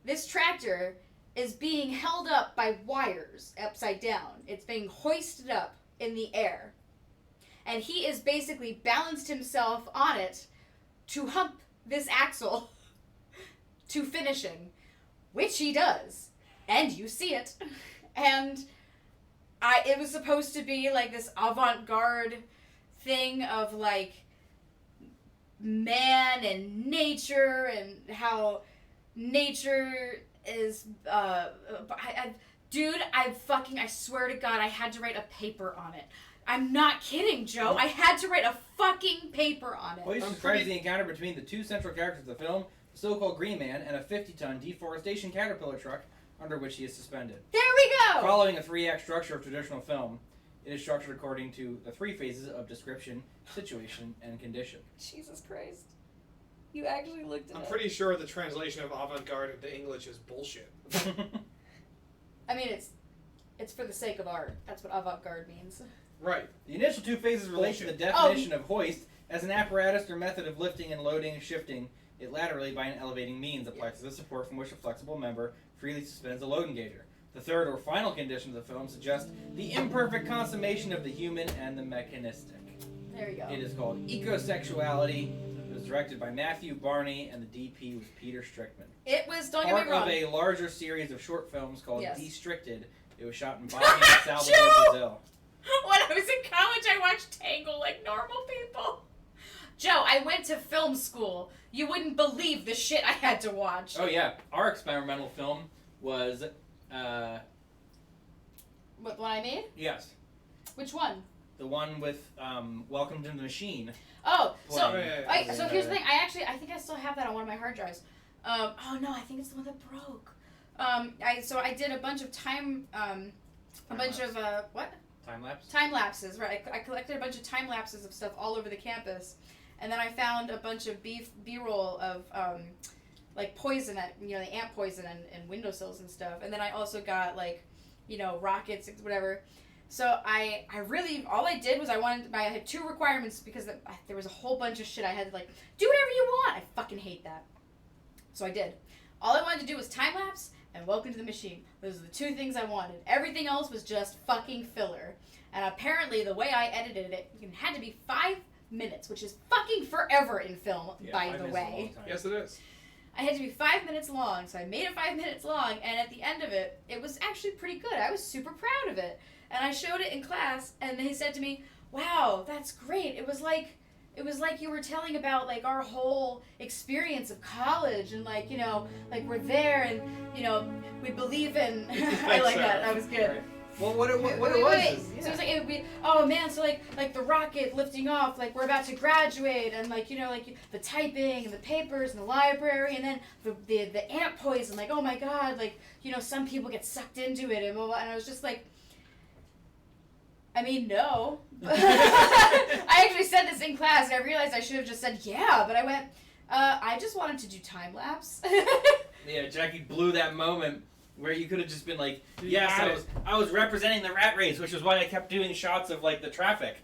this tractor is being held up by wires upside down. It's being hoisted up in the air. And he is basically balanced himself on it to hump this axle to finishing, which he does. And you see it. And it was supposed to be like this avant-garde thing of like man and nature and how nature is, dude, I swear to God, I had to write a paper on it. I'm not kidding, Joe. I had to write a fucking paper on it. Police describes the encounter between the two central characters of the film, the so-called Green Man, and a 50-ton deforestation caterpillar truck under which he is suspended. There we go! Following a three-act structure of traditional film, it is structured according to the three phases of description, situation, and condition. Jesus Christ. You actually looked at it. I'm pretty sure the translation of avant-garde into English is bullshit. I mean, it's for the sake of art. That's what avant-garde means. Right. The initial two phases relate to the definition of hoist as an apparatus or method of lifting and loading and shifting it laterally by an elevating means applied to the support from which a flexible member freely suspends a load engager. The third or final condition of the film suggests the imperfect consummation of the human and the mechanistic. There you go. It is called Ecosexuality. It was directed by Matthew Barney, and the DP was Peter Strickman. It was, don't Part get me wrong. of a larger series of short films called Yes. Destricted. It was shot in Bosnia and Salvador, Brazil. When I was in college, I watched Tangle like normal people. Joe, I went to film school. You wouldn't believe the shit I had to watch. Oh yeah, our experimental film was, What one I made? yes, Which one? the one with Welcome to the Machine. Oh, so playing. so here's the thing. I think I still have that on one of my hard drives. Oh no, I think it's the one that broke. I did a bunch of time Time lapse. time lapses, right? I collected a bunch of time lapses of stuff all over the campus, and then I found a bunch of B-roll of like poison, the ant poison and windowsills and stuff, and then I also got like, rockets, whatever. So I really, all I did was I had two requirements because there was a whole bunch of shit I had to like, do whatever you want. I fucking hate that. So I did. All I wanted to do was time lapse and Welcome to the Machine. Those are the two things I wanted. Everything else was just fucking filler. And apparently the way I edited it had to be 5 minutes, which is fucking forever in film, by the way. Yes, it is. I had to be 5 minutes long, so I made it 5 minutes long, and at the end of it, it was actually pretty good. I was super proud of it. And I showed it in class, and they said to me, wow, that's great. It was like it was like you were telling about like our whole experience of college and like, you know, like we're there and, you know, we believe in. I like that. That was good. Right. Well, what it was Wait. is, So it was like it would be, oh man, so like the rocket lifting off, like we're about to graduate, and like, you know, like the typing and the papers and the library, and then the ant poison, like, oh my god, like, you know, some people get sucked into it, and blah, blah, and I was just like, I mean, no. I actually said this in class, and I realized I should have just said yeah, but I went, I just wanted to do time lapse. Yeah, Jackie blew that moment where you could have just been like, You yes, had I was representing the rat race, which was why I kept doing shots of like the traffic,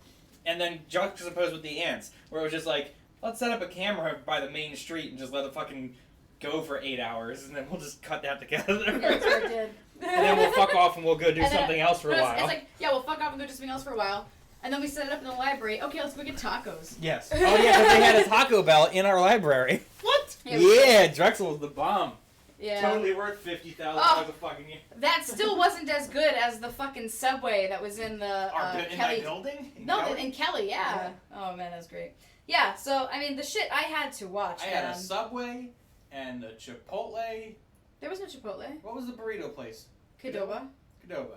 and then juxtaposed with the ants, where it was just like, let's set up a camera by the main street and just let it fucking go for 8 hours, and then we'll just cut that together. Yeah, that's what I did. And then we'll fuck off and we'll go do And then- something else for a no, while. It's like, yeah, we'll fuck off and go do something else for a while. And then we set it up in the library. Okay, let's go get tacos. Yes. Oh yeah, because they had a Taco Bell in our library. What? Yeah, Drexel was the bomb. Yeah. Totally worth $50,000 Oh. a fucking year. That still wasn't as good as the fucking Subway that was in the In Kelly. that building? In No, Kelly? in Kelly, yeah. Oh man, that's great. Yeah, so I mean, the shit I had to watch. I had man. a Subway and a Chipotle. There was no Chipotle. What was the burrito place? Qdoba. Qdoba.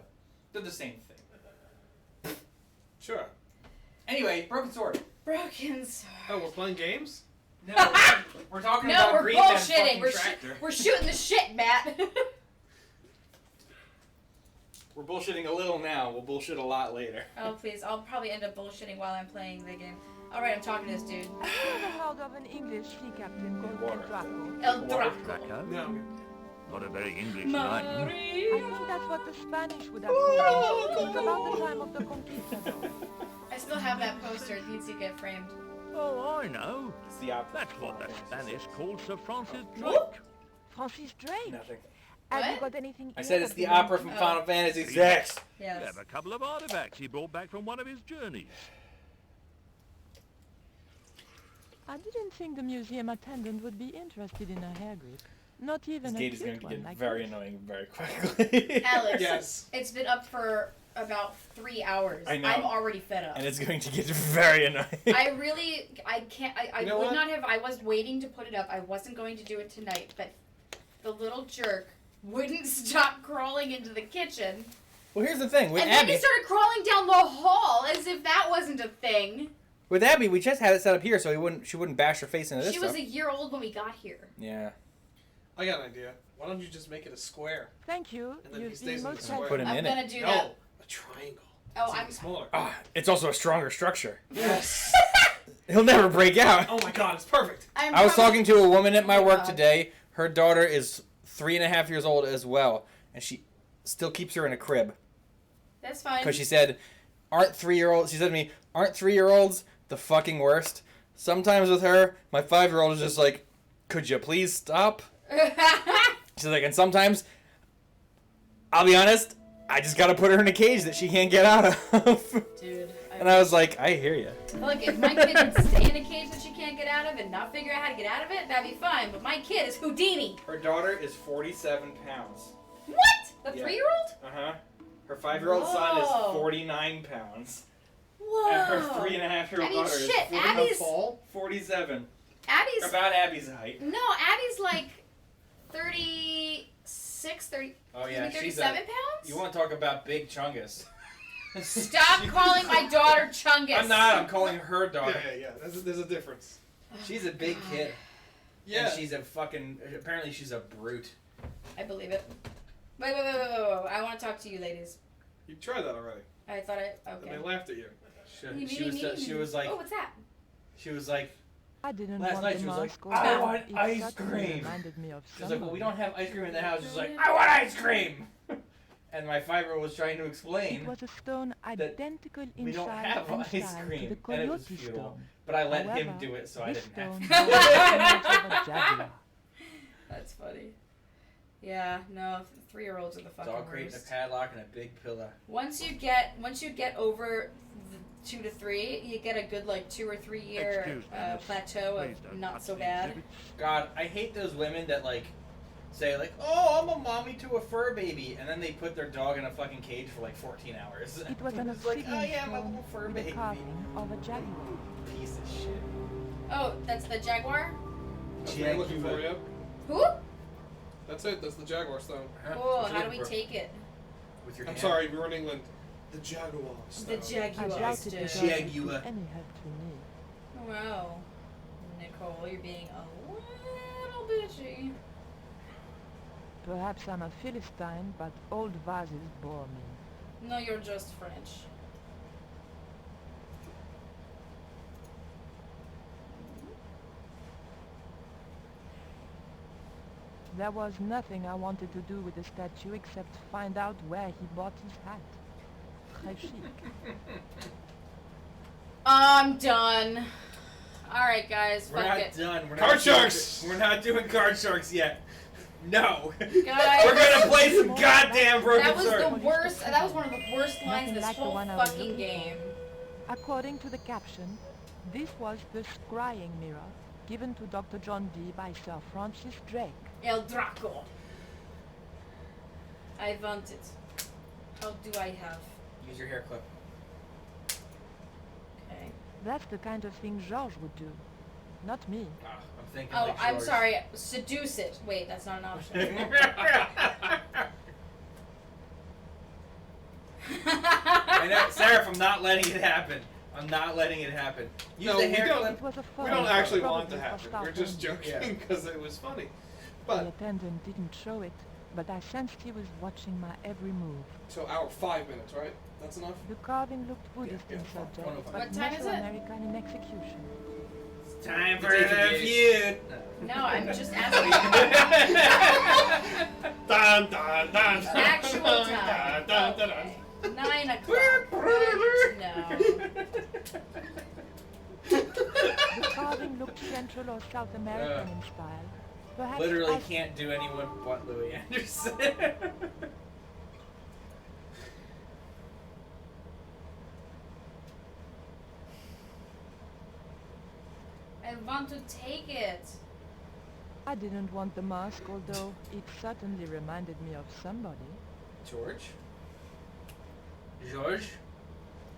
They're the same thing. Sure. Anyway, Broken Sword. Broken Sword. Oh, we're playing games? No, we're talking No, about we're Green Man's bullshitting. fucking We're tractor. we're shooting the shit, Matt. We're bullshitting a little now. We'll bullshit a lot later. Oh please, I'll probably end up bullshitting while I'm playing the game. All right, I'm talking to this dude. Have you ever heard of an English sea captain called El Draco? El Draco. Draco? No. Not a very English name. I think that's what the Spanish would have called it. It was about the time of the Conquistador. I still have that poster. It needs to get framed. Oh, I know. It's the opera. That's what the Spanish called Sir Francis Drake. Whoop. Francis Drake. Nothing. Have you What? got anything I else said it's that the belongs opera to from Oh. Final Fantasy VI. We Yes. have a couple of artifacts he brought back from one of his journeys. I didn't think the museum attendant would be interested in a hair grip. Not This even a gate is cute going to one get like very this. annoying very quickly. Alex, Yes. it's been up for about 3 hours. I know. I'm already fed up. And it's going to get very annoying. I can't, I You know would what? not have, I was waiting to put it up. I wasn't going to do it tonight, but the little jerk wouldn't stop crawling into the kitchen. Well, here's the thing. With And then Abby, he started crawling down the hall as if that wasn't a thing. with Abby, we just had it set up here so she wouldn't bash her face into this She stuff. was a year old when we got here. Yeah. I got an idea. Why don't you just make it a square? Thank you. And then he You've stays been in the most square. helpful. Put him I'm in gonna it. do No, that. a triangle. Oh, It's I'm even smaller. Ah, it's also a stronger structure. Yes. He'll never break out. Oh my god, it's perfect. I'm I was probably- talking to a woman at my Oh my work God. today. Her daughter is 3.5 years old as well, and she still keeps her in a crib That's fine. because she said, "Aren't 3-year-olds?" She said to me, "Aren't 3-year-olds the fucking worst?" Sometimes with her, my 5-year-old is just like, "Could you please stop?" She's like, and sometimes, I'll be honest, I just gotta put her in a cage that she can't get out of. Dude. And I was like, I hear you. Look, if my kid could stay in a cage that she can't get out of and not figure out how to get out of it, that'd be fine. But my kid is Houdini. Her daughter is 47 pounds. What? The Yeah. 3-year-old? Uh-huh. Her 5-year-old son is Whoa. 49 pounds. Whoa. And her 3.5-year-old I mean, daughter shit, is Abby's- 47. Abby's. About Abby's height. No, Abby's like 36, 30. Oh yeah, excuse me, she's 37 a, pounds? You want to talk about big chungus. Stop calling my daughter Chungus. I'm not, I'm calling her Yeah, daughter. yeah. There's a difference. She's a big kid. Yeah. And she's a fucking, apparently she's a brute. I believe it. Wait. I want to talk to you ladies. You tried that already. I thought it. And Okay. they laughed at you. She was like, Oh, what's that? she was like, I didn't Last want night the she was like, mask "I or want it ice certainly cream." reminded me of she was like, well, we somebody. don't have ice cream in the house. She's like, I want ice cream. And my 5-year-old was trying to It explain, was a stone identical we in don't size have and ice style cream, to the and it was coyote fuel. stone. but I let him However, do it, so I this didn't have stone to. was the image of a jaguar. That's funny. Yeah, no, 3-year-olds are the fucking Dog crate and a worst. padlock and a big pillow. Once you get over the 2 to 3, you get a good like 2 or 3 year Excuse me, miss. plateau Please of don't not touch so the bad. exhibits. God, I hate those women that like say like, "Oh, I'm a mommy to a fur baby," and then they put their dog in a fucking cage for like 14 hours. It was an It's like, "Oh obsidian yeah, my stone little fur with a baby." carving of a jaguar. Piece of shit. Oh, that's the jaguar? That's what you're looking for, yep. Who? That's it. That's the Jaguar stone. Oh, how do we take it? With your I'm hand. sorry, we were in England. The Jaguar stone. The I jaguar doubted the stone. girls would be Jaguar. any help to me. Wow. Nicole, you're being a little bitchy. Perhaps I'm a Philistine, but old vases bore me. No, you're just French. There was nothing I wanted to do with the statue except find out where he bought his hat. Très chic. I'm done. Alright, guys, We're fuck not it. done. We're Card not doing sharks! We're not doing card sharks yet. No. Guys, We're gonna play some goddamn broken that was sword. the worst. That was one of the worst lines in this Nothing like the whole one I was fucking looking game. According to the caption, this was the scrying mirror given to Dr. John Dee by Sir Francis Drake. El Draco. I want it. How do I have? Use your hair clip. Okay. That's the kind of thing Georges would do. Not me. Ah, I'm thinking. Oh, like I'm yours. sorry. Seduce it. Wait, that's not an option. I know, Seraph, I'm not letting it happen. I'm not letting it happen. Use No, the we hair don't. clip. It was a We fun, don't actually probably want it to for happen. staff We're just only. joking because it was funny. The But, attendant didn't show it, but I sensed he was watching my every move. so our 5 minutes, right? That's enough? The carving looked Buddhist Yeah, in yeah, subject, 105. but What time is it? Mesoamerican in execution. It's time for Take the it feud. No, I'm just asking. Dun, dun, dun, dun. Actual time. Dun, dun, dun, dun. Okay. 9 o'clock. Good to know. The carving looked Central or South American in style. Perhaps Literally I- can't do anyone but Louis Anderson. I want to take it. I didn't want the mask, although it certainly reminded me of somebody. George? George?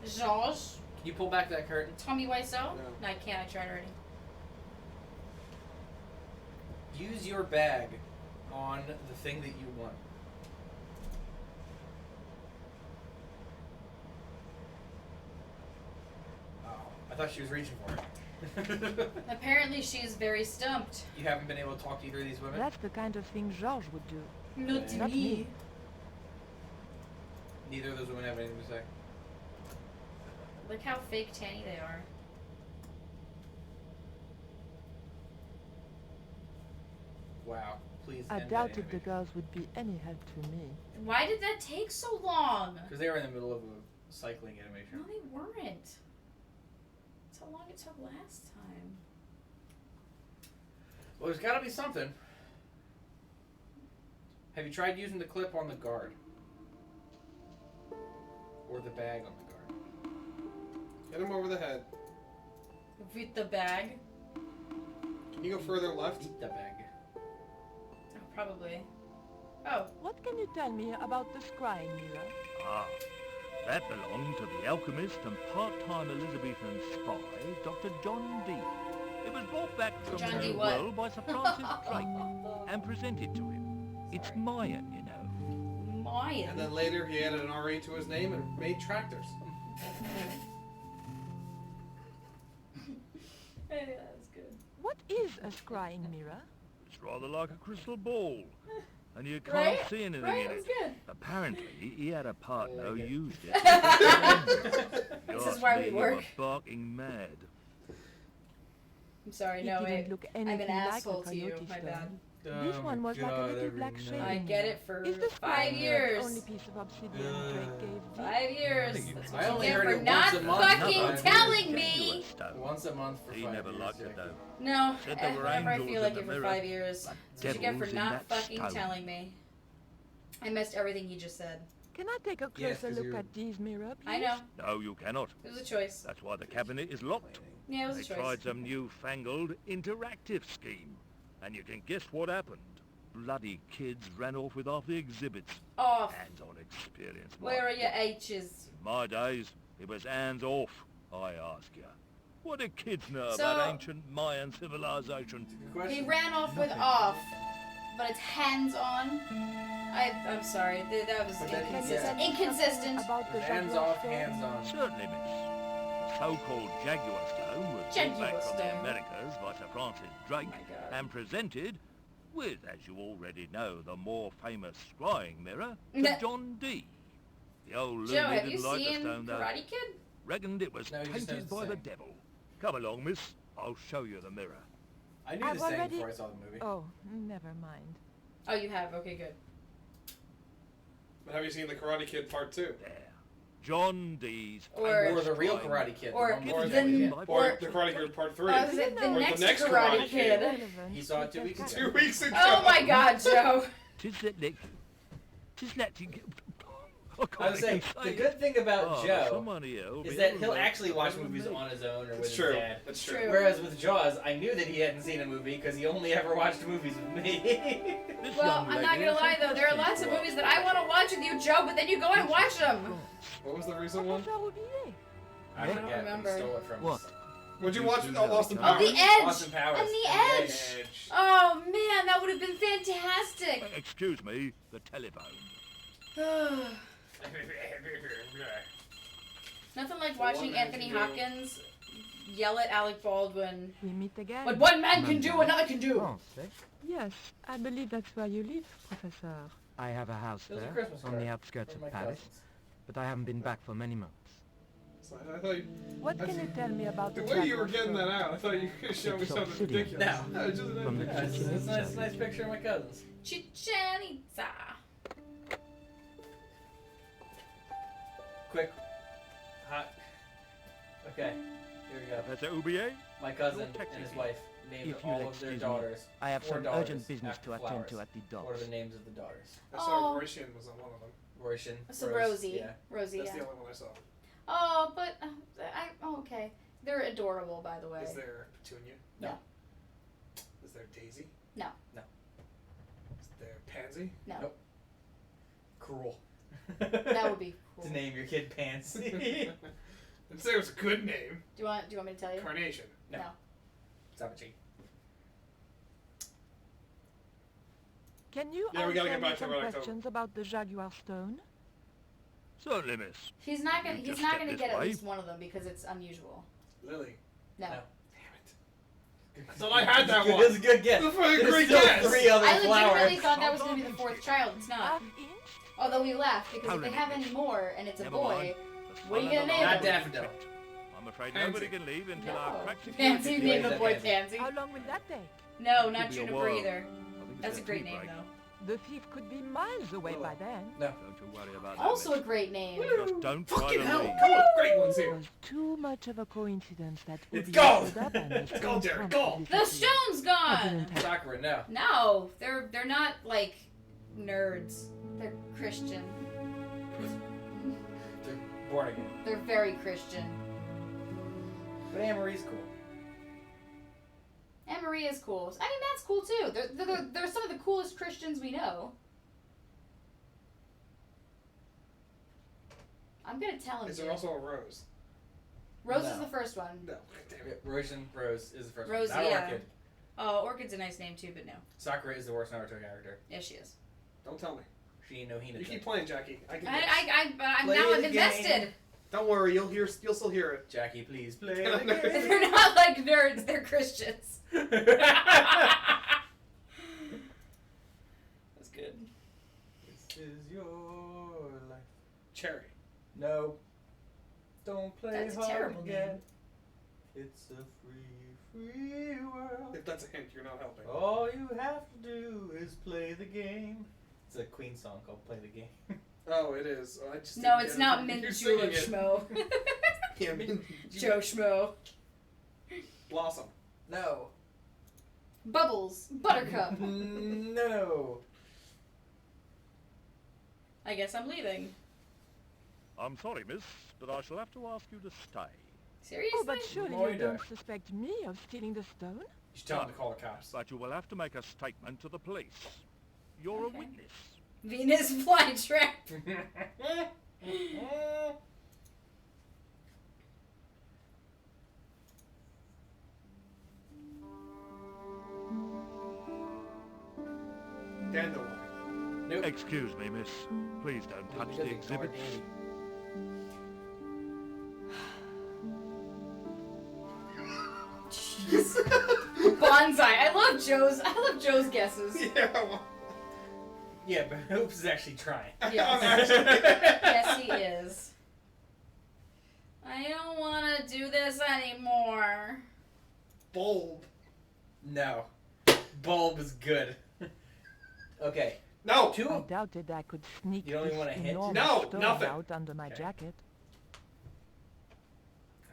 Georges? Can you pull back that curtain? Tommy Wiseau? No. No, I can't. I tried already. Use your bag on the thing that you want. Oh, I thought she was reaching for it. Apparently, she is very stumped. You haven't been able to talk to either of these women? That's the kind of thing Georges would do. Not Not me. me. Neither of those women have anything to say. Look how fake tanny they are. Wow. Please I end that doubted the animation. girls would be any help to me. Why did that take so long? Because they were in the middle of a cycling animation. No, they weren't. That's how long it took last time. Well, there's got to be something. Have you tried using the clip on the guard? Or the bag on the guard? Hit him over the head. With the bag? Can you go further left? Eat the bag. Oh, probably. Oh. What can you tell me about the scrying mirror? Ah, that belonged to the alchemist and part-time Elizabethan spy, Dr. John Dee. It was brought back from John the Dee New what? World by Sir Francis Drake and presented to him. It's Mayan, you know. Mayan. And then later he added an RE to his name and made tractors. Hey, that's good. What is a scrying mirror? It's rather like a crystal ball, and you can't Right? see anything Right, in that's it. good. Apparently, he had a partner who like it. used it. This You is why ask we me, work. you were barking mad. I'm sorry, It no, didn't wait. look I'm anything an like asshole a to you. coyote My stone. bad. This one was like a little black shade. I get it for Is the 5 scrying mirror years. the only piece of obsidian Drake gave thee? 5 years. That's I what you only get heard for it not once a month. fucking Another telling Genuine me. stone. Once a month for He 5 never years. liked it yeah. though. No, Said there were whenever I angels feel in like the it for mirror. 5 years. That's what you get for Devils in not that fucking stone. telling me. I missed everything he just said. Can I take a Yes, closer 'cause look you're- at Dee's mirror, please? I know. No, you cannot. It was a choice. That's why the cabinet is locked. Yeah, it was They a choice. tried some newfangled interactive scheme, and you can guess what happened. bloody kids ran off with half the exhibits. Off. Hands-on experience. my Where are your boy. H's? In my days, it was hands off, I ask you. What do kids know So- about ancient Mayan civilization? Good He question. ran off with off, but it's hands on. I'm sorry, that was But that- inconsistent. yeah. Inconsistent. About the Hands Jaguar off, stone? hands on. Certainly, miss. The so-called Jaguar Stone was brought Jaguar back from the Stone. Americas by Sir Francis Drake Oh my God. and presented with, as you already know, the more famous scrying mirror Nah. to John Dee. The old Joe, loony have you didn't like the seen stone, though. Karate Kid? Reckoned it was No, he just knows painted the by the saying. devil. Come along, miss. I'll show you the mirror. I knew I've the saying already- before I saw the movie. Oh, never mind. Oh, you have. Okay, good. But have you seen the Karate Kid Part 2? There. John Dee's Or- Or the real scrying Karate Kid. or the one Or with the- Joey, yeah. Or Or- the Karate Kid Part 3? Oh, is it the Or the next next Karate Karate Kid? Relevant He saw it with 2 the weeks fact- ago. 2 weeks ago. Oh my God, Joe. Tis that lick. Tis that I can't I was saying, even the say it. good thing about Oh, Joe someone here will is be that able he'll to actually watch better than movies me. on his own or with That's his true. dad. That's True. true. Whereas with Jaws, I knew that he hadn't seen a movie because he only ever watched movies with me. This Well, young I'm not lady gonna has lie some though, there are questions lots of to ask movies that I want to watch with you, Joe, but then you go and watch them. What was the recent one? Professeur Aubier. I don't forget, remember. He stole it from What? us. Would you watch Oh, Austin The Powers? The Edge! Austin Powers. And The And Edge! Oh man, that would have been fantastic. Excuse me, the telephone. Nothing like watching man Anthony can do. Hopkins yell at Alec Baldwin. We meet again. What one man can do, another can do. Français. Yes, I believe that's where you live, Professor. I have a house It was a there, Christmas on card the outskirts from of my Paris, cousins. but I haven't been back for many months. So I thought you, What can you tell me about the the way you were Jaguar getting that stone? out, I thought you could show me It's something obsidian. ridiculous. No. It's just From the Yeah, it's Chichen a nice, Itza. nice picture of my cousins. Chichen Itza. Quick. Hot. Okay, here we go. Professor Aubier? My cousin Your taxi and his fee. wife named If all you'll of their excuse me, daughters. I have 4 some daughters urgent business after to attend to flowers. at the What are docks. the names of the daughters? I saw Royshin was on one of them. Royshin. So Rose, Rosie. Yeah. Rosie, That's yeah. the only one I saw. Oh, but okay. They're adorable, by the way. Is there Petunia? No. Is there Daisy? No. No. Is there Pansy? No. Nope. Cruel. That would be cool. To name your kid Pansy. Didn't say it was a good name. Do you want me to tell you? Carnation. No. No. Sabachi. Can you Yeah, we gotta answer get me back to some Red October. questions about the Jaguar stone? Certainly, miss. He's not gonna. You He's just not step gonna this get at way. least one of them because it's unusual. Lily. No. No. Damn it. I thought I had that one. It was a good guess. That's a fucking There's great still guess. 3 other I flowers. legitimately thought that was gonna be the 4th child. It's not. Half-inch? Although we laughed because if How they many have any minutes? more and it's a Never boy, mind. what are you gonna name Not him? Daffodil. I'm afraid Pansy. nobody can leave until No. I've cracked security. Pansy, Pansy. name the boy Pansy. Pansy. How long will that take? No, not Could be a Juniper while. either. I think it's That's a tea great name break. though. The thief could be miles away by then. No. Don't you worry about that. Also a miss. great name. Just don't try Fucking to hell. leave. Come on, great ones It here. was too much of a coincidence that It's Aubier gold! showed up and the It's gold, stone Derek, promptly gold! The disappeared. stone's I gone. didn't have Sakura, no. No, they're not like nerds. They're Christian. They're born again. They're very Christian. But Anne Marie's cool. Anne Marie is cool. I mean, that's cool too. They're some of the coolest Christians we know. I'm gonna tell him. Is there to. also a Rose? Rose No. is the first one. No. Damn Yeah, it. Royshin Rose is the first Rosie, one. Not yeah. Orchid. Oh, Orchid's a nice name too, but no. Sakura is the worst Naruto character. Yes, she is. Don't tell me. She ain't no Hina. You keep playing, Jackie. I can. I'm Play now I'm the invested. game. Don't worry. You'll still hear it. Jackie, please play the the game. They're not like nerds. They're Christians. That's good. This is your life. Cherry. No. Don't play That's a hard terrible to get. name. It's a free world. If that's a hint, you're not helping. All you have to do is play the game. It's a Queen song called "Play the Game." Oh, it is. Oh, I just No, didn't it's get not it. Mint You're Joe singing it. Schmo. Yeah, Mint Joe Schmo. Blossom. No. Bubbles. Buttercup. No. I guess I'm leaving. I'm sorry, miss, but I shall have to ask you to stay. Seriously? Oh, but surely you Moida. don't suspect me of stealing the stone? You should tell him to call the cops. But you will have to make a statement to the police. You're Okay. a witness. Venus flytrap. Dandelion. Nope. Excuse me, miss. Please don't touch the exhibits. Jeez. Bonsai. I love Joe's guesses. Yeah, well, Yeah, but Hoops is actually trying. Yes. Yes, he is. I don't want to do this anymore. bulb. No. Bulb is good. Okay. No. I doubted I could sneak You don't even this want a hint? enormous No, stone nothing. out under my Okay. jacket.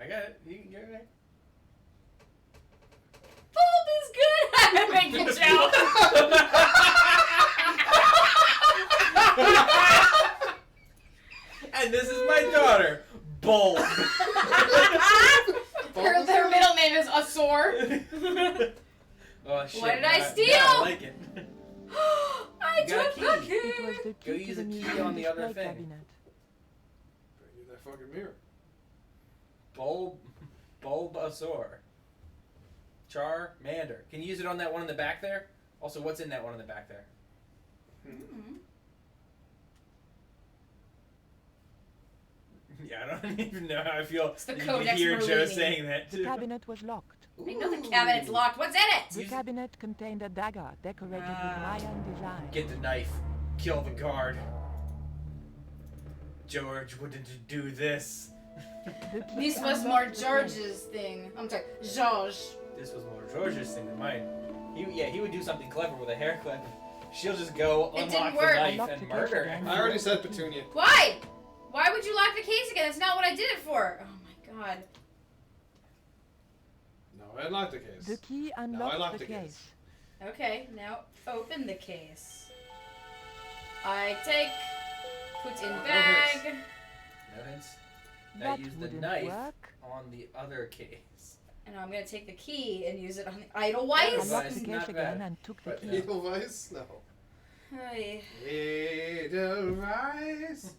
I got it. You can get it. Bulb is good. I'm making Joe. And this is my daughter, Bulb. Her middle name is Asor. Oh shit. What did I now- steal? now I like it. I You got took a the key. key. It was the Go key use to the the key museum on the other display thing. cabinet. Better use that fucking mirror. Bulbasaur. Charmander. Can you use it on that one in the back there? Also, what's in that one in the back there? Mm-hmm. Yeah, I don't even know how I feel. It's the that you Codex can hear Joe Merlini. saying that The too. cabinet was locked. I know the cabinet's locked. What's in it? The cabinet contained a dagger decorated with Mayan design. Get the knife. Kill the guard. George wouldn't do this. The key This was unlocked more the case. George's thing. I'm sorry, George. This was more George's thing than mine. He would do something clever with a hair clip. She'll just go It unlock didn't the work. knife Unlock and the murder case him. again. I already said Petunia. Why? Why would you lock the case again? That's not what I did it for. Oh my god. No, I unlocked the case. The key I unlocked locked the the case. case. Okay, now open the case. I take, put in bag. No hints. I That use the wouldn't knife work. on the other case. And I'm gonna take the key and use it on the Edelweiss. Edelweiss. Unlocked It's the not case again bad. and took the But key. Edelweiss? No. Hey. Edelweiss?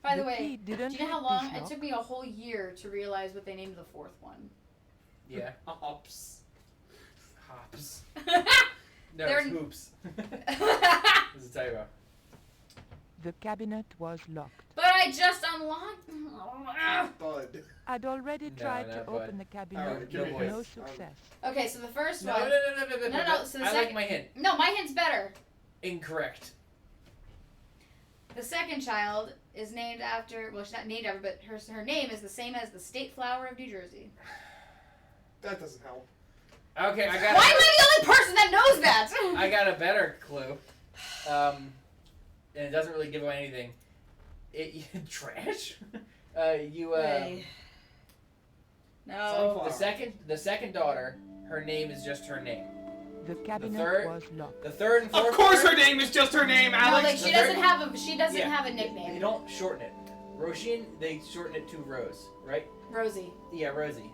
By the The way, key do didn't you know how fit long this it lock. took me a whole year to realize what they named the fourth one? Yeah. Hops. Hops. No, They're- it's hoops. This is a typo. The cabinet was locked. But I just unlocked. Bud. I'd already No, tried no, to but- open the cabinet Alright, with give me no no hints. success. Okay, so the first No, one. no, no, no, no, no, No, no, so the I like second- my hint. No, my hint's better. Incorrect. The second child is named after. Well, she's not named after, but her name is the same as the state flower of New Jersey. That doesn't help. Okay, I Why got. am I the only person that knows that? I got a better clue. And it doesn't really give away anything. Trash. Wait. No. The second daughter, her name is just her name. The cabinet third- was locked. The third and fourth. Of course daughter, her name is just her name, No, Alex! like she the doesn't third- have a. She doesn't Yeah. have a They nickname. don't shorten it. Roshin, they shorten it to Rose, right? Rosie. Yeah, Rosie.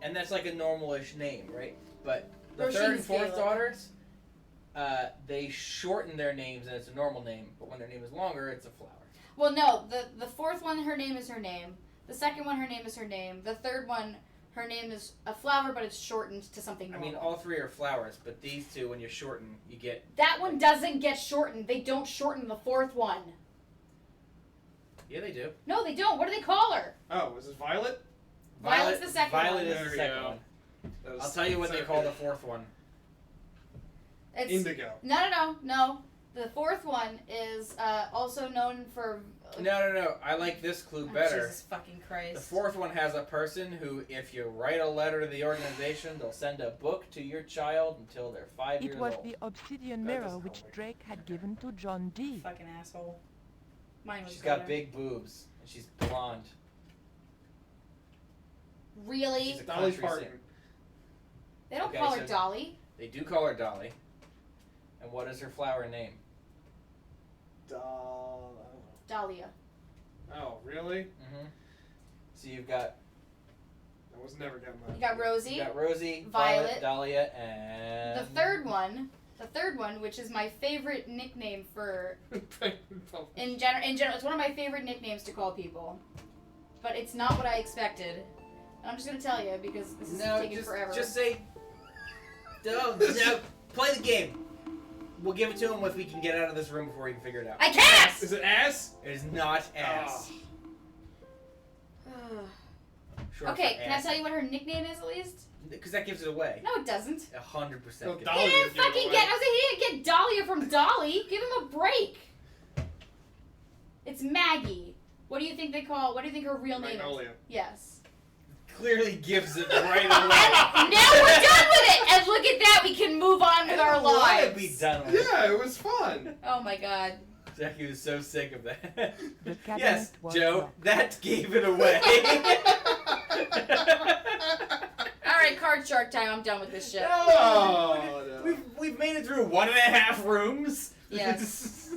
And that's like a normal-ish name, right? But the third Roshin's and fourth Gaelic. daughters, they shorten their names and it's a normal name. But when their name is longer, it's a flower. Well, no. The fourth one, her name is her name. The second one, her name is her name. The third one, her name is a flower, but it's shortened to something I normal. mean, all three are flowers, but these two, when you shorten, you get. That one doesn't get shortened. They don't shorten the fourth one. Yeah, they do. No, they don't. What do they call her? Oh, is this Violet? Violet's the second Violet one. is There the we second go. one. That was- I'll tell you what they sorry. call the fourth one. It's Indigo. no. The fourth one is also known for. No. I like this clue Oh, better. Jesus fucking Christ. The fourth one has a person who, if you write a letter to the organization, they'll send a book to your child until they're 5 It years was old. the obsidian That mirror doesn't which help me. Drake had given to John Dee. Fucking asshole. Mine was She's got better. big boobs, and she's blonde. Really? She's a Dolly country Parton. singer. They don't Okay, call her so- Dolly. They do call her Dolly. And what is her flower name? I don't know. Dahlia. Oh, really? Mm-hmm. So you've got I was never getting that. You got Rosie. You got Rosie, Violet, Dahlia, and The third one, which is my favorite nickname for in general, it's one of my favorite nicknames to call people, but it's not what I expected. And I'm just gonna tell you because this is taking forever. Just say, no, play the game. We'll give it to him if we can get out of this room before he can figure it out. I can't. Is it ass? It is not ass. Short Okay, for can ass. I tell you what her nickname is at least? Because that gives it away. No, it doesn't. 100%. No, He Dahlia didn't would give it fucking away. get. I was like, he didn't get Dahlia from Dolly. Give him a break. It's Maggie. What do you think they call? What do you think her real name is? Magnolia. Yes. Clearly gives it right And away. now we're done with it. And look at that, we can move on with our Why lives. be done with it? Yeah, it was fun. Oh my god. Jackie was so sick of that. The cabinet Yes, was Joe, locked. that gave it away. All right, card shark time. I'm done with this shit. Oh, no. We've made it through 1.5 rooms. Yes.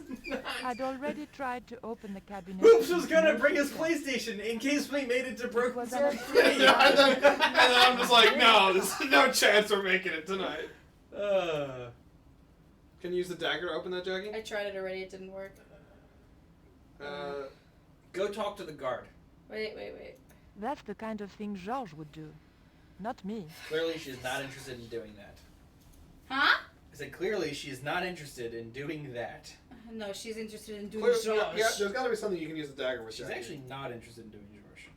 I'd already tried to open the cabinet. Hoops was gonna bring his PlayStation in case we made it to Broken was Sword an 3. and then I'm just like, no, there's no chance we're making it tonight. Can you use the dagger to open that, Jackie? I tried it already. It didn't work. Go talk to the guard. Wait. That's the kind of thing Georges would do. Not me. Clearly she's not interested in doing that. Huh? I said clearly she is not interested in doing that. No, she's interested in doing Clearly, Georges. yeah, there's got to be something you can use the dagger with. She's Jackie. actually not interested in doing George.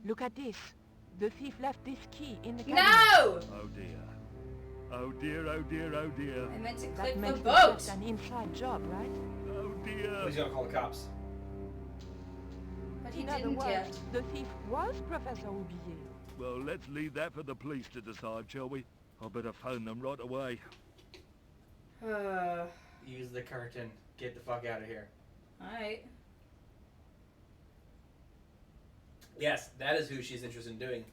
Look at this. The thief left this key in the cabinet. No! Oh dear. Oh dear, oh dear, oh dear. I meant to That click the makes boat. this an inside job, right? Oh dear. He's gonna call the cops. But he In other didn't words, yet. the thief was Professor Oublier. Well, let's leave that for the police to decide, shall we? I better phone them right away. Use the curtain. Get the fuck out of here. Alright. Yes, that is who she's interested in doing.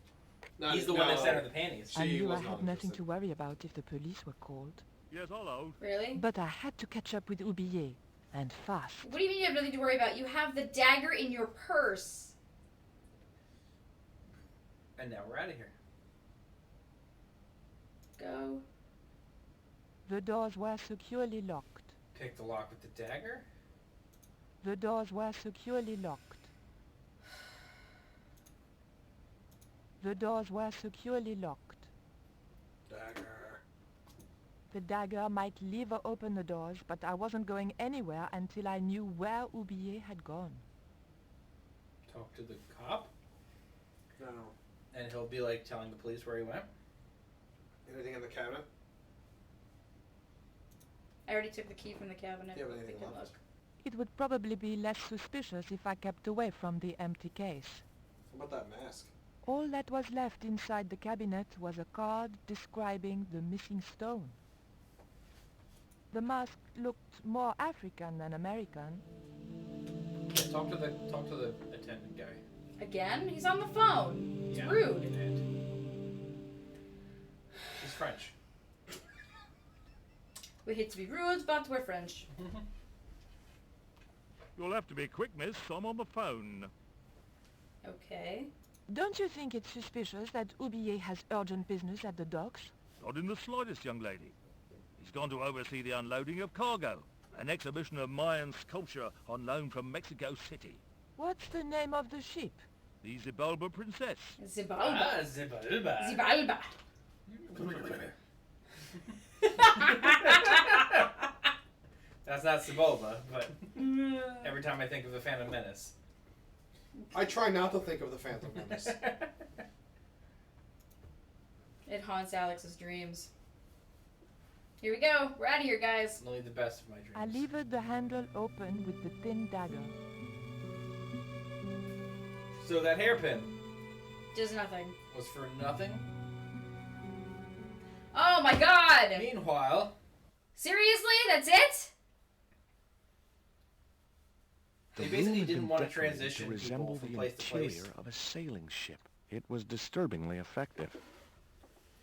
Not- He's the one that no. sent her the panties. I She knew I was not had nothing interested. to worry about if the police were called. Yes, hello. Really? But I had to catch up with Oublier, and fast. What do you mean you have nothing to worry about? You have the dagger in your purse. And now we're out of here. Go. The doors were securely locked. Pick the lock with the dagger. The doors were securely locked. The doors were securely locked. Dagger. The dagger might lever open the doors, but I wasn't going anywhere until I knew where Oublier had gone. Talk to the cop. No. And he'll be like telling the police where he went. Anything in the cabinet? I already took the key from the cabinet. Yeah, but anything Take a left? look. It would probably be less suspicious if I kept away from the empty case. What about that mask? All that was left inside the cabinet was a card describing the missing stone. The mask looked more African than American. Yeah, talk to the attendant guy. Again? He's on the phone. It's Yeah. rude. He's French. We hate to be rude, but we're French. You'll have to be quick, miss. I'm on the phone. Okay. Don't you think it's suspicious that Oublier has urgent business at the docks? Not in the slightest, young lady. He's gone to oversee the unloading of cargo. An exhibition of Mayan sculpture on loan from Mexico City. What's the name of the ship? The Zibalba Princess. Zibalba. Zibalba. Zibalba. That's not Zibalba, but every time I think of the Phantom Menace. I try not to think of the Phantom Menace. It haunts Alex's dreams. Here we go. We're out of here, guys. Only the best of my dreams. I levered the handle open with the thin dagger. So that hairpin Does nothing. was for nothing. Oh my god! Meanwhile, Seriously? That's it? They The basically room had didn't been want to decorated transition to people resemble from the place to place. interior of a sailing ship. It was disturbingly effective.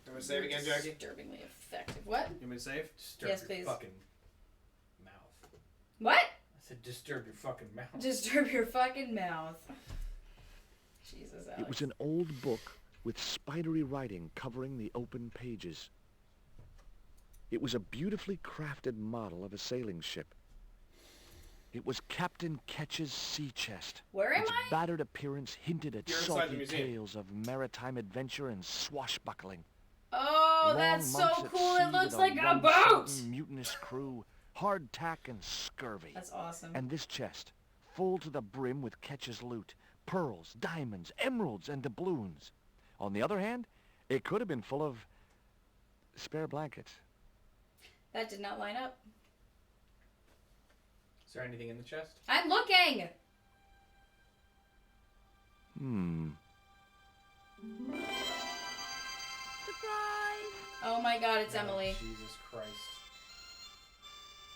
You want me to save again, Jackie? Disturbingly effective. What? You want me to save? Stir Yes, your please. fucking mouth. What? To disturb your fucking mouth. Disturb your fucking mouth. Jesus, Alex. It was an old book with spidery writing covering the open pages. It was a beautifully crafted model of a sailing ship. It was Captain Ketch's sea chest. Where am Its I? battered appearance hinted at You're inside the salty museum. tales of maritime adventure and swashbuckling. Oh, Long that's so months at cool. sea It looks with like a boat. one-sided mutinous crew, hardtack and scurvy. That's awesome. And this chest, full to the brim with Ketch's loot, pearls, diamonds, emeralds, and doubloons. On the other hand, it could have been full of spare blankets. That did not line up. Is there anything in the chest? I'm looking! Surprise! Oh my god, it's Emily. Jesus Christ.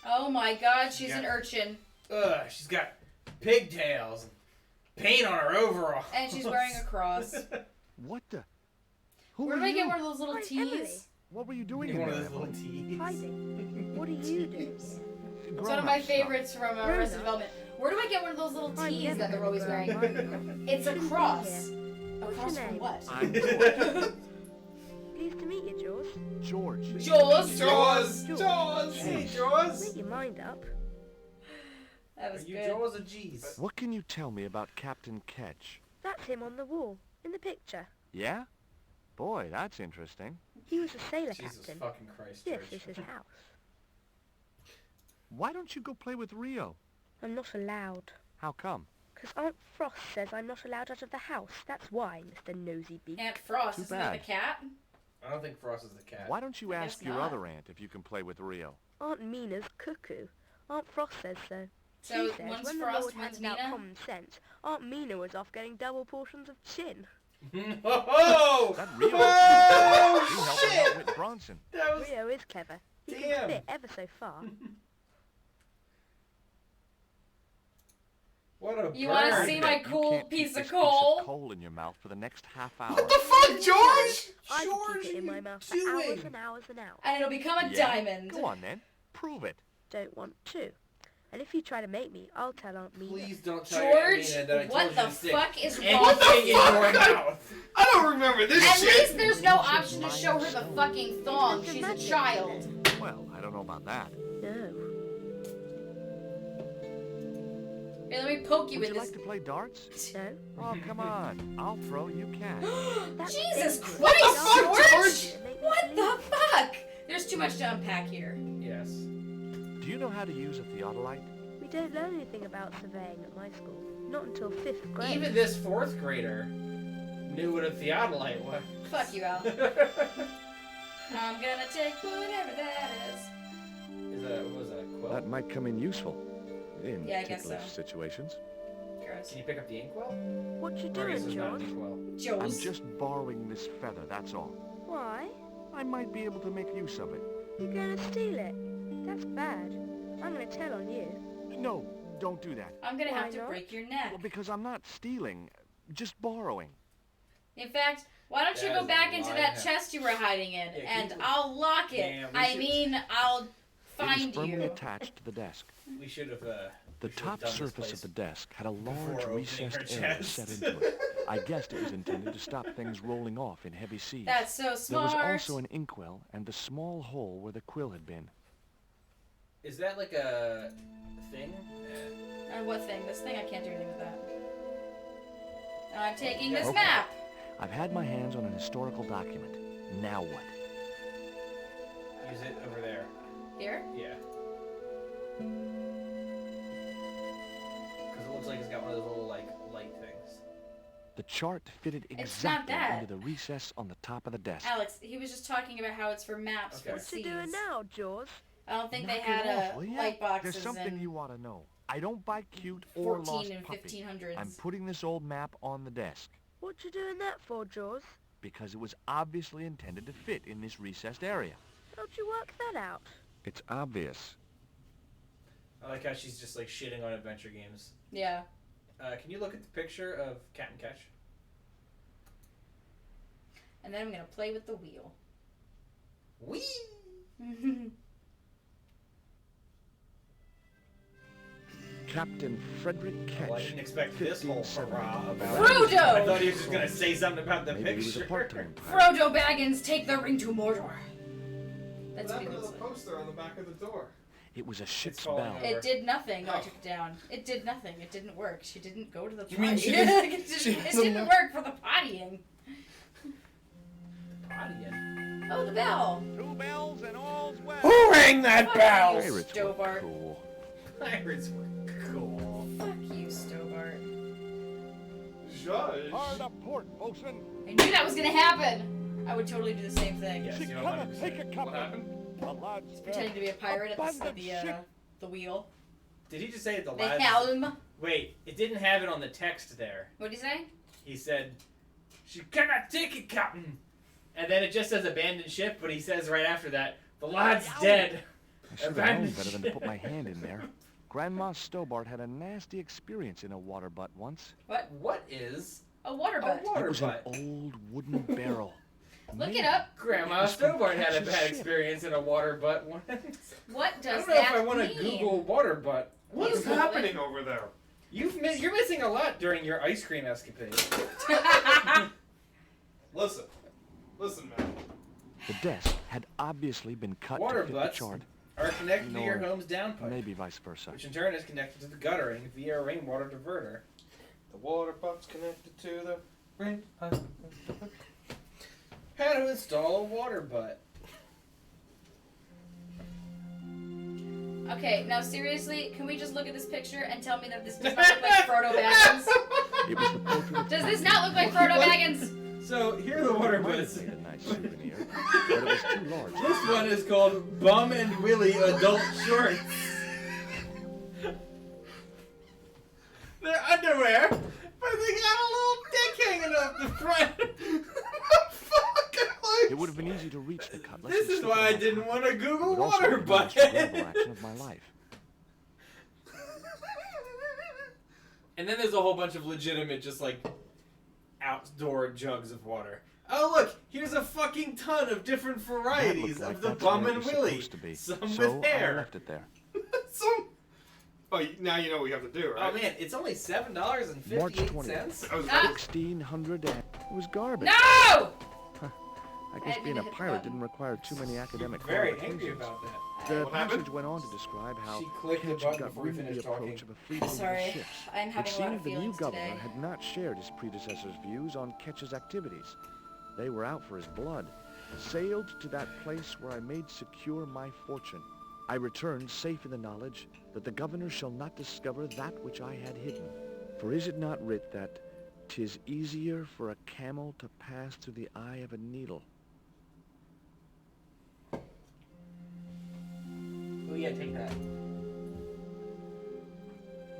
Oh my god, she's Yeah. an urchin. Ugh, she's got pigtails and paint on her overalls. And she's wearing a cross. What the? Who Where are do I you? get one of those little Hi, tees? Emily. What were you doing You're in one of there, those little Emily? tees. Hiding. What are you doing? It's one of Grown-up my stuff. favorites from Arrested Grown-up. Development. Where do I get one of those little I'm tees never that they're gonna always grow wearing? mine. It's a Shouldn't be cross. here. A What's cross your for name? what? I'm George. Pleased to meet you, Jaws. George. Jaws! Jaws! Jaws. Jaws! Hey, Jaws! Make your mind up. That Are was you good. Jaws or G's? What can you tell me about Captain Ketch? That's him on the wall, in the picture. Yeah? Boy, that's interesting. He was a sailor Jesus captain. fucking Christ, This George. is his house. Why don't you go play with Rio? I'm not allowed. How come? Because Aunt Frost says I'm not allowed out of the house. That's why, Mr. Nosy Beak. Aunt Frost, Too isn't that the bad. cat? I don't think Frost is the cat. Why don't you I ask guess your not. other aunt if you can play with Rio? Aunt Mina's cuckoo. Aunt Frost says so. So, She says one's when Frost, the Lord one's handed out Mina? common sense, Aunt Mina was off getting double portions of chin. Oh! That Rio. Oh, You helped me shit! out with Bronson. That was... Rio is clever. He Damn. can spit ever so far. What a You wanna burn. see I my bet you cool can't keep piece of this coal? coal in your mouth for the next half hour. What the fuck, George? I could George, keep it in what my are mouth you for hours doing? and hours and hours. And it'll become a Yeah? diamond. Go on then. Prove it. Don't want to. And if you try to make me, I'll tell Aunt Mina. Please don't tell Aunt George, Mina that I what told the you to stick fuck is wrong anything with in you? your mouth. I don't remember this At shit. least there's no option to show her the fucking thong. It's She's a magic, child. Well, I don't know about that. No. Here, let me poke you Would with you this. like to play darts? No. Oh, come on. I'll throw, you catch. That's Jesus dangerous. Christ, Don't George! George! Make me What the believe. fuck? There's too much to unpack here. Yes. Do you know how to use a theodolite? We don't learn anything about surveying at my school. Not until 5th grade. Even this 4th grader knew what a theodolite was. Fuck you, Al. I'm gonna take whatever that is. Is that, what was that, a quill? That might come in useful in Yeah, I guess ticklish so. situations. Gross. Can you pick up the inkwell? What you Or I guess doing, it's not an George? inkwell. I'm Joes. just borrowing this feather, that's all. Why? I might be able to make use of it. You're gonna steal it. That's bad. I'm gonna tell on you. No, don't do that. I'm gonna Why have to not? break your neck. Well, because I'm not stealing, just borrowing. In fact, why don't you That go is back a into lie. that chest you were hiding in, Yeah, and keep it. I'll lock it. Damn, we I should- mean, I'll It find was firmly you. attached to the desk. We should have, The we should have top done this surface place of the desk had a before large opening recessed her area chest. set into it. I guessed it was intended to stop things rolling off in heavy seas. That's so There smart. was also an inkwell and the small hole where the quill had been. Is that like a thing? What thing? This thing? I can't do anything with that. I'm taking this Okay. map. I've had my hands on an historical document. Now what? Use it over there. Here? Yeah. Because it looks like it's got one of those little, like, light things. The chart fitted It's not exactly that. into the recess on the top of the desk. Alex, he was just talking about how it's for maps Okay. for What you seas. doing now, Jaws? I don't think they Knock had it off, will ya? light boxes There's something in you ought to know. I don't buy cute or 14 lost and puppy. 1500s. I'm putting this old map on the desk What you doing that for, Jaws? because it was obviously intended to fit in this recessed area. How'd you work that out? It's obvious. I like how she's just, like, shitting on adventure games. Yeah. Can you look at the picture of Cat and Ketch? And then I'm gonna play with the wheel. Whee! Captain Frederick Ketch. Well, I didn't expect this whole 1570. hurrah about Frodo! I thought he was just gonna say something about the Maybe he was a picture. part-time pirate. Frodo Baggins, take the ring to Mordor. That's What what he happened to looks the like. poster on the back of the door? It was a ship's falling bell. over. It did nothing. No, I Oh. took it down. It did nothing. It didn't work. She didn't go to the potty. You mean she didn't- it she didn't, it doesn't didn't know- work for the pottying. Audience. Oh, the bell. 2 bells and all's well. Who rang that Fuck bell? you, Pirates were Stobart. cool. Pirates were cool. Fuck you, Stobart. Judge. Hard up port, bosun. I knew that was gonna happen. I would totally do the same thing. Yes, She you know, cannot 100%. take a cup What of happened? the lads. Pretending to be a pirate at Abandoned the ship. wheel. Did he just say the The lads? helm. Wait, it didn't have it on the text there. What'd he say? He said, "She cannot take it, Captain." And then it just says abandoned ship, but he says right after that, "The lad's dead." I should have known Abandoned better than to put ship. my hand in there. Grandma Stobart had a nasty experience in a water butt once. What is A water a butt. water It was butt? an old wooden barrel. Look made it up. Grandma It was from Stobart had a Ketch's bad ship. experience in a water butt once. What I does don't know if that I want to mean? Google water butt. What is Google happening over there? You're missing a lot during your ice cream escapade. Listen, man. The desk had obviously been cut Water to fit the butts chart. are connected to your Nor home's downpipe, Maybe vice versa. which in turn is connected to the guttering via a rainwater diverter. The water butt's connected to the rain pipe. How to install a water butt? Okay, now seriously, can we just look at this picture and tell me that this does not look like Frodo Baggins? It was the portrait of Does this not look like Frodo Baggins? So here are the water Might have butts. made a nice souvenir, but it was too large. This one is called Bum and Willie Adult Shorts. They're underwear, but they got a little dick hanging up the front. It would have been easy to reach the cutlass. This and is slip why it I on didn't top. want to It Google would also water be the butt. most gravel action of my life. And then there's a whole bunch of legitimate, just like, outdoor jugs of water. Oh look, here's a fucking ton of different varieties That of looked the like that's Bum where it and was Willie. supposed to be. Some So with I hair. left it there. So, now you know what you have to do, right? Oh man, it's only $7.58. March 20th. I was Ah. 1600 and it was garbage. No! I guess didn't being mean a to hit the pirate button. didn't require too many academic Very angry qualifications. about that. The What happened? passage went on to describe how She clicked the Ketch button got before we wind of the finished talking. approach of a fleet of Sorry, ships. I'm It having a lot seemed of the new feelings governor today. had not shared his predecessor's views on Ketch's activities. They were out for his blood. Sailed to that place where I made secure my fortune. I returned safe in the knowledge that the governor shall not discover that which I had hidden. For is it not writ that 'tis easier for a camel to pass through the eye of a needle? Oh yeah, take that.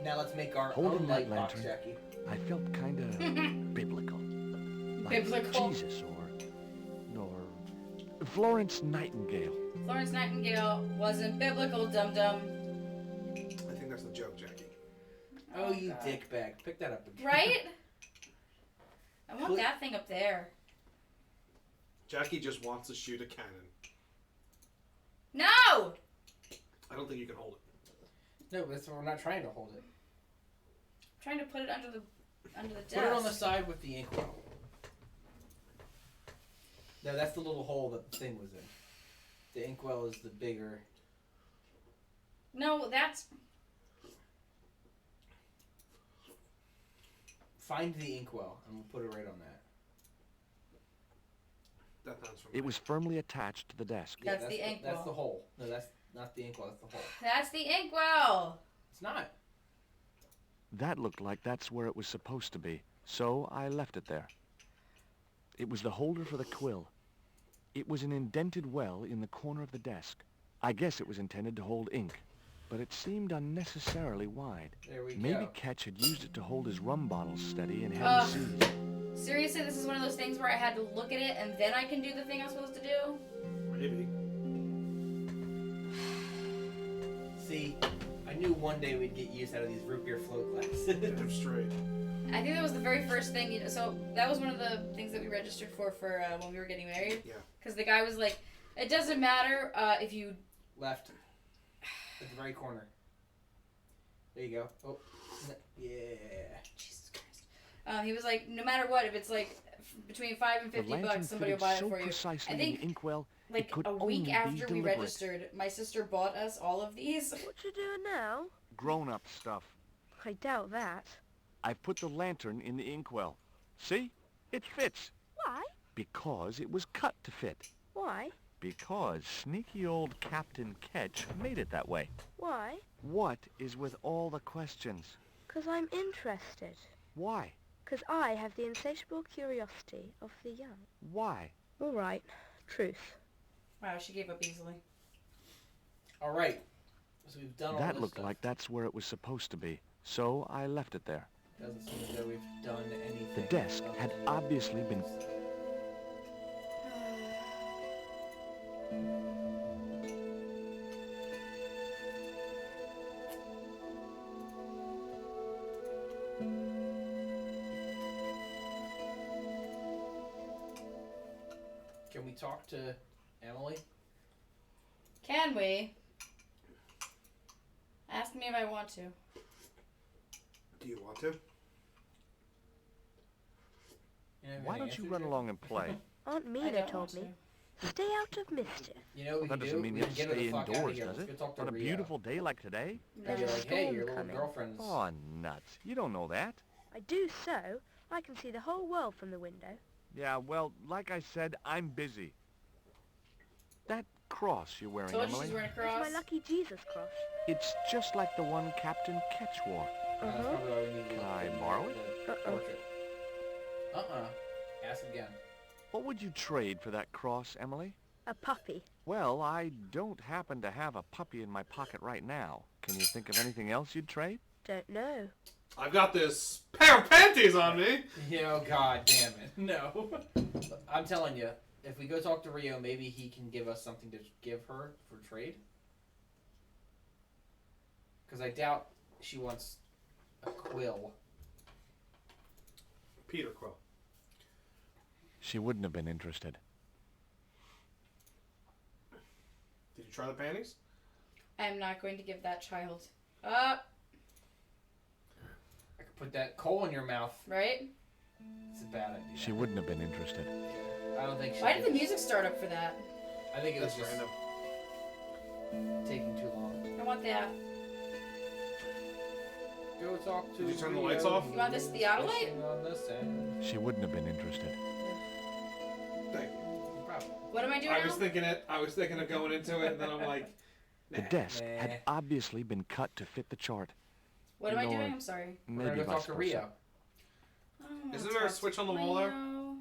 Now let's make our Holding own that light box, lantern. Jackie. I felt kind of biblical. Like Biblical. Jesus or Florence Nightingale. Florence Nightingale wasn't biblical, dum-dum. I think that's the joke, Jackie. Oh, you God. dickbag. Pick that up again. Right? I want that thing up there. Jackie just wants to shoot a cannon. No! I don't think you can hold it. No, that's we're not trying to hold it. I'm trying to put it under the desk. Put it on the side with the inkwell. No, that's the little hole that the thing was in. The inkwell is the bigger. No, that's... Find the inkwell, and we'll put it right on that. That sounds from It was firmly attached to the desk. That's the That's inkwell. the hole. No, that's not the inkwell. That's the hole. That's the inkwell! It's not. That looked like that's where it was supposed to be, so I left it there. It was the holder for the quill. It was an indented well in the corner of the desk. I guess it was intended to hold ink, but it seemed unnecessarily wide. There we Maybe go. Ketch had used it to hold his rum bottles steady in heavy seas. Seriously, this is one of those things where I had to look at it and then I can do the thing I'm supposed to do? Maybe. See, I knew one day we'd get use out of these root beer float classes. Damn straight. I think that was the very first thing. So that was one of the things that we registered for when we were getting married. Yeah. Because the guy was like, it doesn't matter if you... Left. At the very corner. There you go. Oh, yeah. Jesus Christ. He was like, no matter what, if it's like between $5 and The $50, lantern somebody will fitted buy it so for you. precisely I in think the inkwell, like it could a only week be after we deliberate. registered, my sister bought us all of these. What you doing now? Grown-up stuff. I doubt that. I've put the lantern in the inkwell. See? It fits. Why? Because it was cut to fit. Why? Because sneaky old Captain Ketch made it that way. Why? What is with all the questions? 'Cause I'm interested. Why? 'Cause I have the insatiable curiosity of the young. Why? All right. Truth. Wow, she gave up easily. All right. So we've done all That this looked stuff. like that's where it was supposed to be. So I left it there. Doesn't seem as though we've done anything. The desk had obviously been... Can we talk to Emily? Can we? Ask me if I want to. Do you want to? You know, Why don't you run along and play? Aunt I Mina don't told want me. to. Stay out of mischief. You know what we That can doesn't do? mean We you can have to get her stay the fuck outta indoors, here. does Let's it? go talk to On a Rio. beautiful day like today? And There's be a like, hey, storm your little coming. girlfriend's... Oh, nuts. You don't know that. I do so. I can see the whole world from the window. Yeah, well, like I said, I'm busy. That cross you're wearing, Told you Emily, she's wearing a It's cross. my lucky Jesus cross. it's just like the one Captain Ketch wore. That's Uh-huh. probably why we need to Can look I for borrow it? the Uh-uh. portrait. Ask again. What would you trade for that cross, Emily? A puppy. Well, I don't happen to have a puppy in my pocket right now. Can you think of anything else you'd trade? Don't know. I've got this pair of panties on me. Oh, god damn it. No. I'm telling you, if we go talk to Rio, maybe he can give us something to give her for trade. Because I doubt she wants a quill. Peter Quill. She wouldn't have been interested. Did you try the panties? I am not going to give that child up. I could put that coal in your mouth. Right? It's a bad idea. She wouldn't have been interested. I don't think she Why did the is. music start up for that? I think it was That's just random. taking too long. I want that. Go talk to Did you turn the Rio. lights off? You want this theodolite? Fishing on this end. She wouldn't have been interested. Thank you. Probably. What am I doing I now? was thinking of going into it, and then I'm like, The nah. desk Nah. had obviously been cut to fit the chart. What am I Nor- doing? I'm sorry. We're Maybe gonna go vice talk to versa. Rio. I don't wanna Isn't there a talk to switch on the wall there? Rio.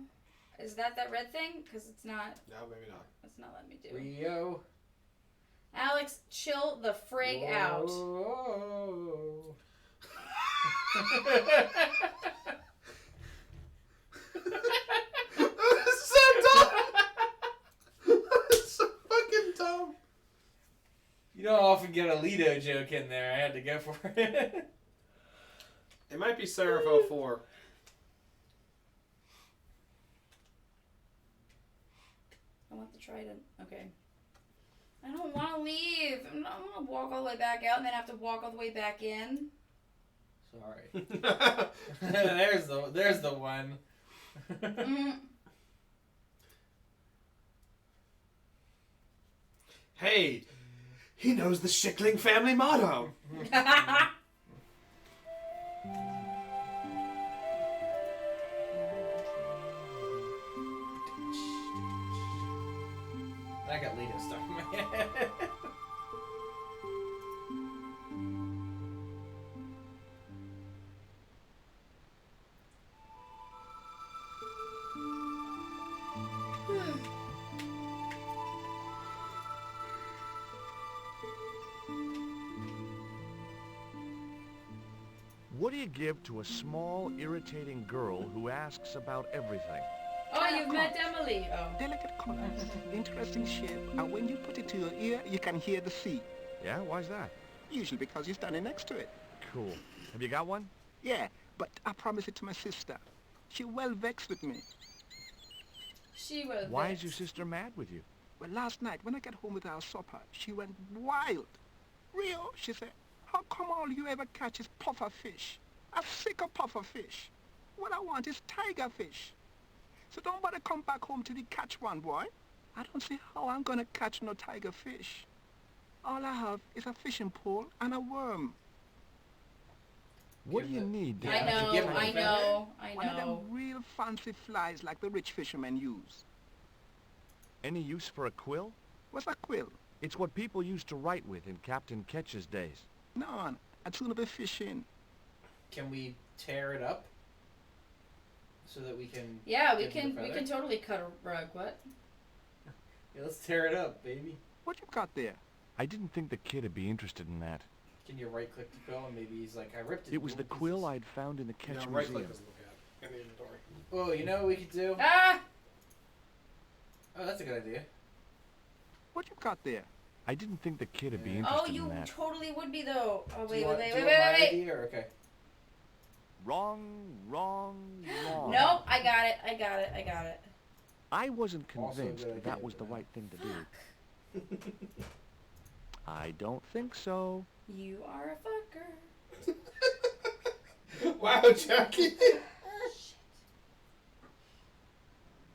Is that red thing? Because it's not. No, maybe not. It's not letting me do it. Rio. Alex, chill the frig out. Whoa. That's so dumb. That's so fucking dumb. You don't often get a Lido joke in there. I had to go for it. It might be Seraph 04. I want the trident. Okay. I don't want to leave. I'm going to walk all the way back out and then have to walk all the way back in. Sorry. there's the one. Mm. Hey, he knows the Schickling family motto. I got Lido stuck in my head. What do you give to a small, irritating girl who asks about everything? Oh, you've met Emily. Oh. Delicate colors, interesting shape, and when you put it to your ear, you can hear the sea. Yeah, why's that? Usually because you're standing next to it. Cool. Have you got one? Yeah, but I promised it to my sister. She well vexed with me. She was. Why vexed. is your sister mad with you? Well, last night when I got home with our supper, she went wild. Rio, she said, how come all you ever catch is puffer fish? A sicker puffer fish. What I want is tiger fish. So don't bother come back home till you catch one, boy. I don't see how I'm gonna catch no tiger fish. All I have is a fishing pole and a worm. What do you need? I know. One of them real fancy flies like the rich fishermen use. Any use for a quill? What's a quill? It's what people used to write with in Captain Ketch's days. None. I'd sooner be fishing. Can we tear it up? So that we can... Yeah, we can totally cut a rug. What? Yeah, let's tear it up, baby. What you got there? I didn't think the kid would be interested in that. Can you right-click the quill and maybe he's like, I ripped it. It was the quill I'd found in the Ketch Museum. Right-click doesn't look at in the inventory. Oh, you know what we could do? Ah! Oh, that's a good idea. What you got there? I didn't think the kid would be interested Oh, you in that. totally would be though. Oh, wait. My idea, or okay. Wrong. Nope, I got it. I wasn't Also a convinced good that idea, was the but- right thing to do. I don't think so. You are a fucker. Wow, Jackie.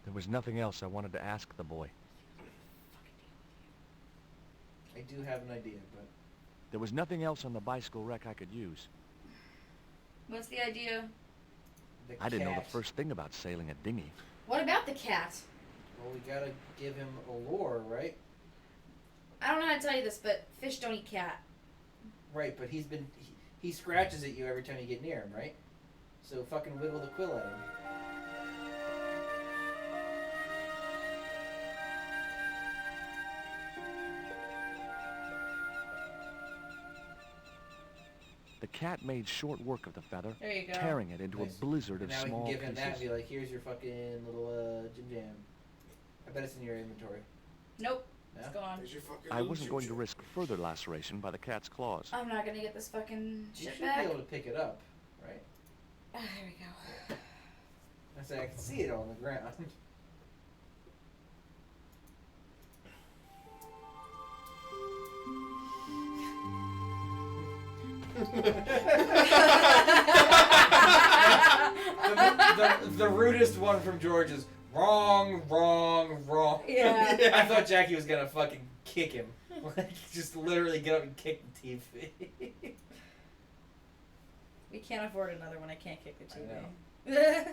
There was nothing else I wanted to ask the boy. I do have an idea, but... There was nothing else on the bicycle wreck I could use. What's the idea? I didn't know the first thing about sailing a dinghy. What about the cat? Well, we gotta give him a lure, right? I don't know how to tell you this, but fish don't eat cat. Right, but he scratches at you every time you get near him, right? So fucking wiggle the quill at him. The cat made short work of the feather, There you go. tearing it into Nice. a blizzard of Now small we can give him pieces. that and be like, here's your fucking little Jim Jam. I bet it's in your inventory. Nope. No? It's gone. There's your fucking I little wasn't going to choo-choo. risk further laceration by the cat's claws. I'm not gonna get this fucking You shit should back. be able to pick it up, right? Ah, there we go. I say I can see it on the ground. the rudest one from George is wrong. Yeah. I thought Jackie was gonna fucking kick him. Like, just literally get up and kick the TV. We can't afford another one. I can't kick the TV.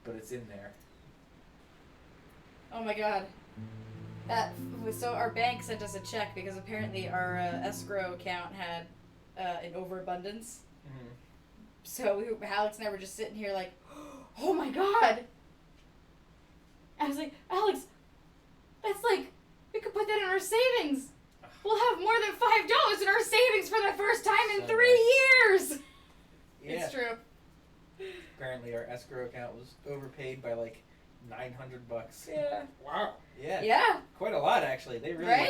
But it's in there. Oh my god. So our bank sent us a check because apparently our escrow account had an overabundance. Mm-hmm. So Alex and I were just sitting here like, oh my god. I was like, Alex, that's like, we could put that in our savings. We'll have more than $5 in our savings for the first time in 3 years. Yeah. It's true. Apparently our escrow account was overpaid by like $900. Yeah. Wow. Yeah. Yeah. Quite a lot actually. They really Right?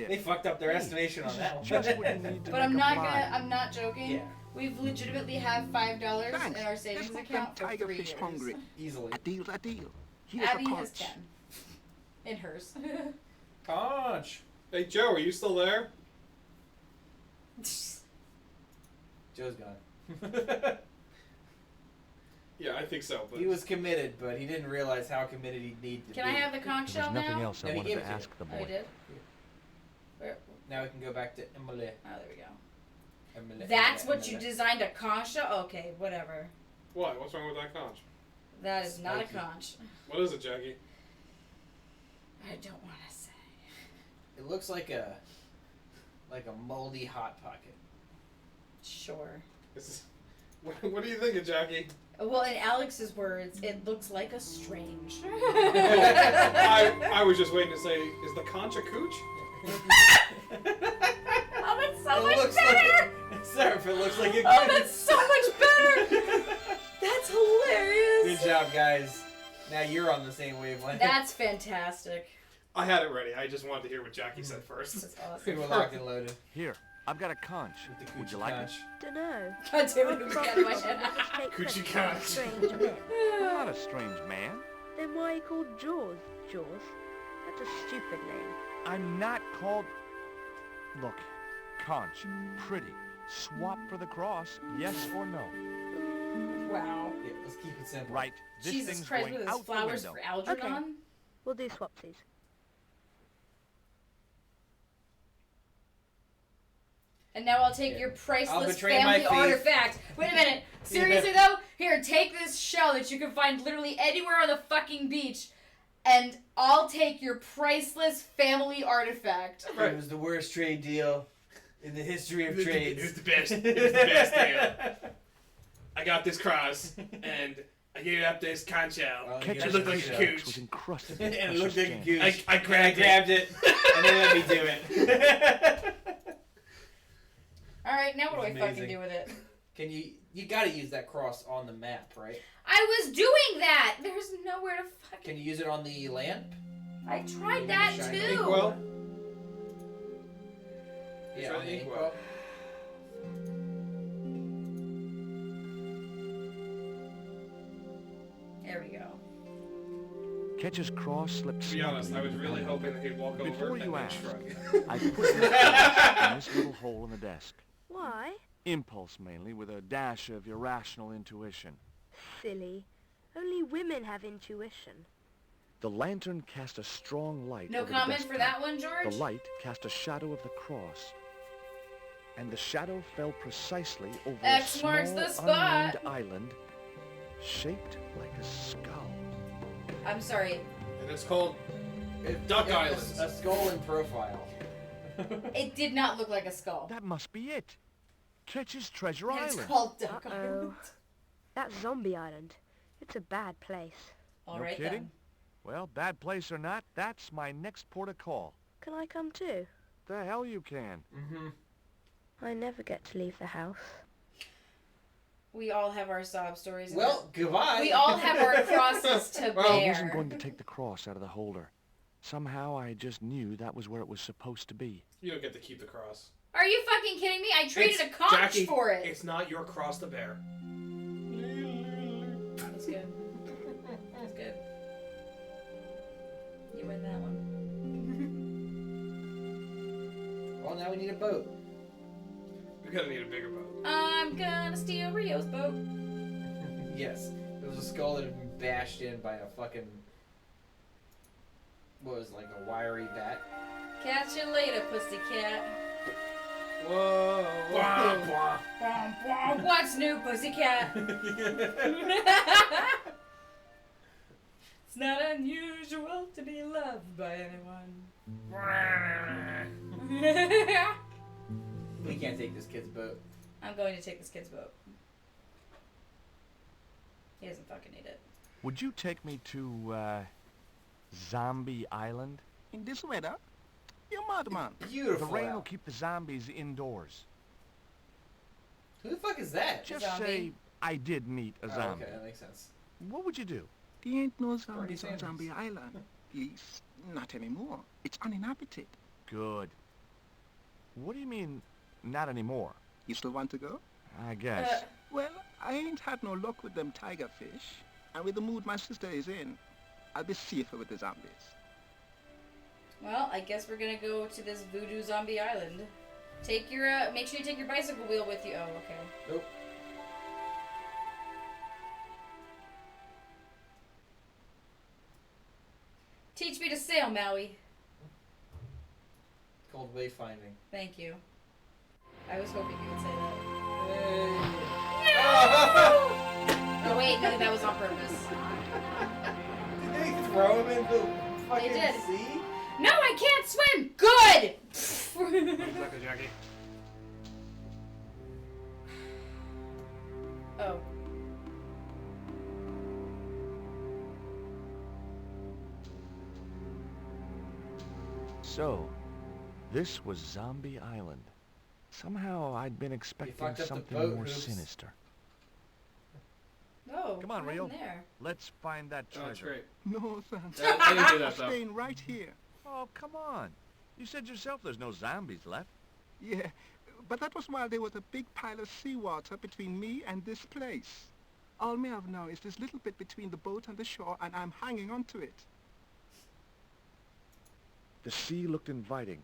they fucked up their estimation on that one. Just what you need to But make I'm a not blind. I'm not joking. Yeah. We've legitimately have $5 Thanks. in our savings Let's make account them for tiger 3 fish years. hungry. Easily. A deal's a deal. Here's Abby a has conch. 10 in hers. Conch. Hey, Joe, are you still there? Joe's gone. Yeah, I think so. But He was committed, but he didn't realize how committed he'd need to Can be. I have the conch There shell was nothing now? else No, I he wanted gave to it to ask the Oh, you boy. did? Where? Now we can go back to Emily. Oh, there we go. Emily. That's Emily, what you Emily. designed a conch shell? Okay, whatever. what? What's wrong with that conch? That is not a Spiky. conch. What is it, Jackie? I don't want to say. It looks like a moldy hot pocket. Sure. This is, what are you thinking, Jackie? Well, in Alex's words, it looks like a strange. I was just waiting to say, is the conch a cooch? Oh, that's so It much looks better! like sir, if it looks like a Oh, that's so much better! That's hilarious! Good job, guys. Now you're on the same wavelength. That's fantastic. I had it ready. I just wanted to hear what Jackie said first. That's We awesome. were locked and loaded. Here, I've got a conch. With the Would you coochie like conch. Dunno. God damn it, it was out of my head. Coochie conch. Strange men. it? I'm not a strange man. Then why are you called Jaws? Jaws? That's a stupid name. I'm not called... Look, conch, pretty. Swap for the cross, yes or no? Wow. Yeah, let's keep it simple. Right. This Jesus thing's Christ, going with his out the flowers window. for Algernon? Okay. We'll do swapsies. And now I'll take Yeah. your I'll priceless betray my family faith. artifact. Wait a minute. Seriously though? Here, take this shell that you can find literally anywhere on the fucking beach, and I'll take your priceless family artifact. It was the worst trade deal in the history of trades. It was the best. It was the best deal. I got this cross, and I gave up this conch shell. Ketch's It looked like a pickaxe cooch. was encrusted And with it precious looked like a gems. goose. I grabbed it, and they let me do it. Alright, now what do I Amazing. fucking do with it? Can you gotta use that cross on the map, right? I was doing that! There's nowhere to fucking... Can you use it on the lamp? I tried that Shine too! it. Inkwell? Yeah, Try on the the inkwell. inkwell. There we go. Ketch's cross slipped To be honest, snugly I was in the really panel. hoping that he'd walk over Before and you then ask, shrug. I put this cross in this little hole in the desk. Why? Impulse mainly, with a dash of irrational intuition. Silly. Only women have intuition. The lantern cast a strong light No over the comment for desktop. that one, George? The light cast a shadow of the cross. And the shadow fell precisely over X a small, marks the spot. unnamed island shaped like a skull. I'm sorry. And it's called Duck Island. A skull in profile. It did not look like a skull. That must be it. Ketch's Treasure It's Island. called Duck Uh-oh. Island. That's Zombie Island. It's a bad place. Alright kidding? then. Well, bad place or not, that's my next port of call. Can I come too? The hell you can. Mm-hmm. I never get to leave the house. We all have our sob stories. and Well, goodbye. we all have our crosses to Well, I bear. wasn't going to take the cross out of the holder. Somehow I just knew that was where it was supposed to be. You don't get to keep the cross. Are you fucking kidding me? I traded a conch Jackie, for it. It's not your cross to bear. That's good. That's good. You win that one. Well, now we need a boat. We're gonna need a bigger boat. I'm gonna steal Rio's boat. Yes. It was a skull that had been bashed in by a fucking... What was it, like a wiry bat? Catch you later, pussycat. Whoa. Wah, wah. Bwah, bwah. What's new, pussycat? It's not unusual to be loved by anyone. We can't take this kid's boat. I'm going to take this kid's boat. He doesn't fucking need it. Would you take me to, Zombie Island? In this weather? You're madman. Beautiful. The rain will out. keep the zombies indoors. Who the fuck is that? Just zombie? say I did meet a Oh, zombie. okay, that makes sense. What would you do? There ain't no zombies on Sanders. Zombie Island. Yes, not anymore. It's uninhabited. Good. What do you mean, not anymore? You still want to go? I guess. Well, I ain't had no luck with them tiger fish. And with the mood my sister is in, I'll be safer with the zombies. Well, I guess we're gonna go to this voodoo zombie island. Take your, make sure you take your bicycle wheel with you. Oh, okay. Nope. Teach me to sail, Maui. Called wayfinding. Thank you. I was hoping you would say that. Oh wait, no, that was on purpose. Did they throw him into the fucking did. sea? No, I can't swim! Good! Exactly, Jackie. Oh. So, this was Zombie Island. Somehow I'd been expecting fucked up the something boat, more Hoops. sinister. No. Come on, what Rio. happened there? Let's find that Oh, that's treasure. great. No, thanks. I didn't do that, I'm though. staying right here. Oh, come on. You said yourself there's no zombies left. Yeah, but that was while there was a big pile of seawater between me and this place. All me have now is this little bit between the boat and the shore, and I'm hanging on to it. The sea looked inviting,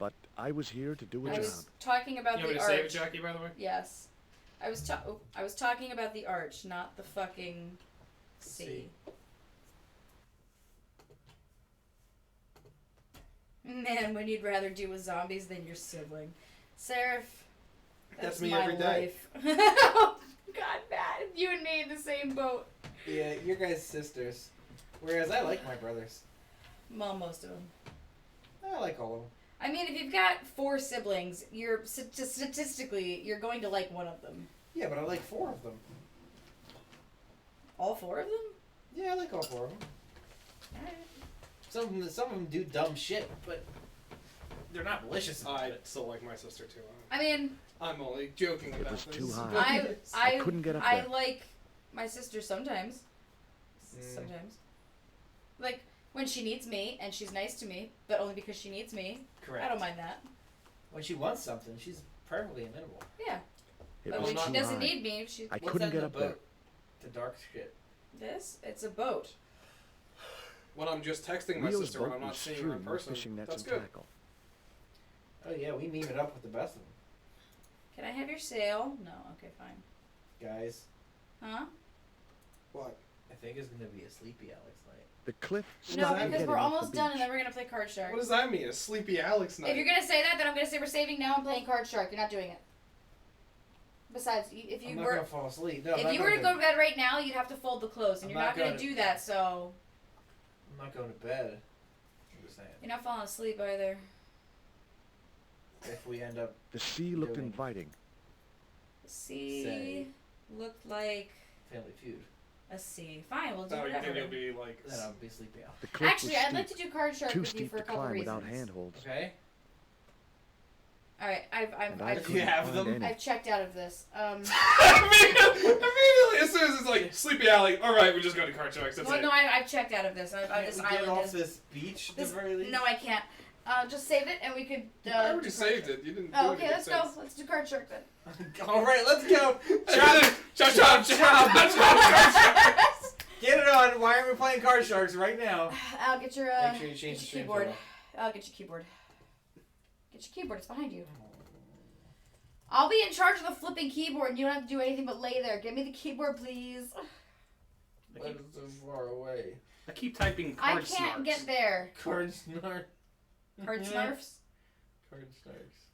but I was here to do a I job. was talking about You want the me to save it, arch. Jackie, by the way? Yes. I was talking about the arch, not the fucking sea. Man, when you'd rather do with zombies than your sibling. Seraph, that's me my every day. life. God, Matt, you and me in the same boat. Yeah, your guys' sisters. Whereas I like my brothers. Well, most of them. I like all of them. I mean, if you've got 4 siblings, you're statistically you're going to like one of them. Yeah, but I like 4 of them. All 4 of them? Yeah, I like all 4 of them. Alright. Some of them do dumb shit, but they're not malicious. I still like my sister too. I mean, I'm only joking about was this. too high. I couldn't get up I there. like my sister sometimes. Mm. Sometimes. Like when she needs me and she's nice to me, but only because she needs me. Correct. I don't mind that. When she wants something, she's perfectly amenable. Yeah. It But was when she too doesn't high. need me, she I What's couldn't that in get the up there. boat? The dark shit. this? It's a boat. When I'm just texting my Rio's sister when boat I'm not was seeing her strewn in with person, fishing nets that's and good. tackle. Oh yeah, we meme it up with the best of them. Can I have your sail? No. Okay, fine. Guys, Huh? What? I think it's gonna be a sleepy Alex night. The cliff No, stopped because getting we're off the almost done and beach. then we're gonna play Card Shark. What does that mean? A sleepy Alex night? If you're gonna say that, then I'm gonna say we're saving now and playing Card Shark. You're not doing it. Besides, if I'm you not were gonna fall asleep. No, I'm if not you were to gonna go to bed right now, you'd have to fold the clothes, and I'm you're not not gonna gonna- do that. So I'm not going to bed. I'm just saying. you're not falling asleep either. If we end up, The sea looked doing inviting. C Say. looked like Family Feud, a C. Fine, we'll do No, you whatever. think you'll be like. then I'll be sleepy Alex. The cliff Actually, was I'd like steep, to do Card Shark too with you steep for a to couple climb reasons. without handholds. Okay. All right, And I I've couldn't have find them? any. I've checked out of this. Immediately, as soon as it's like sleepy alley, all right, we're just going to card sharks. That's Well, it. no, I've checked out of this. This we get island off is this beach at the this, very least? no, I can't. Just save it, and we could. I do already Card saved Shark. it. You didn't. Oh, do okay, anything let's go. since. Let's do Card Shark then. All right, let's go. Chop, chop, chop, chop, chop. Get it on. Why aren't we playing Card Sharks right now? I'll get your. Make sure you change get the your stream keyboard. photo. I'll get your keyboard. Get your keyboard. It's behind you. I'll be in charge of the flipping keyboard, and you don't have to do anything but lay there. Give me the keyboard, please. But it's so far away. I keep typing I card can't snarks. get there. Card Snark. Card snarfs. Card Snarks.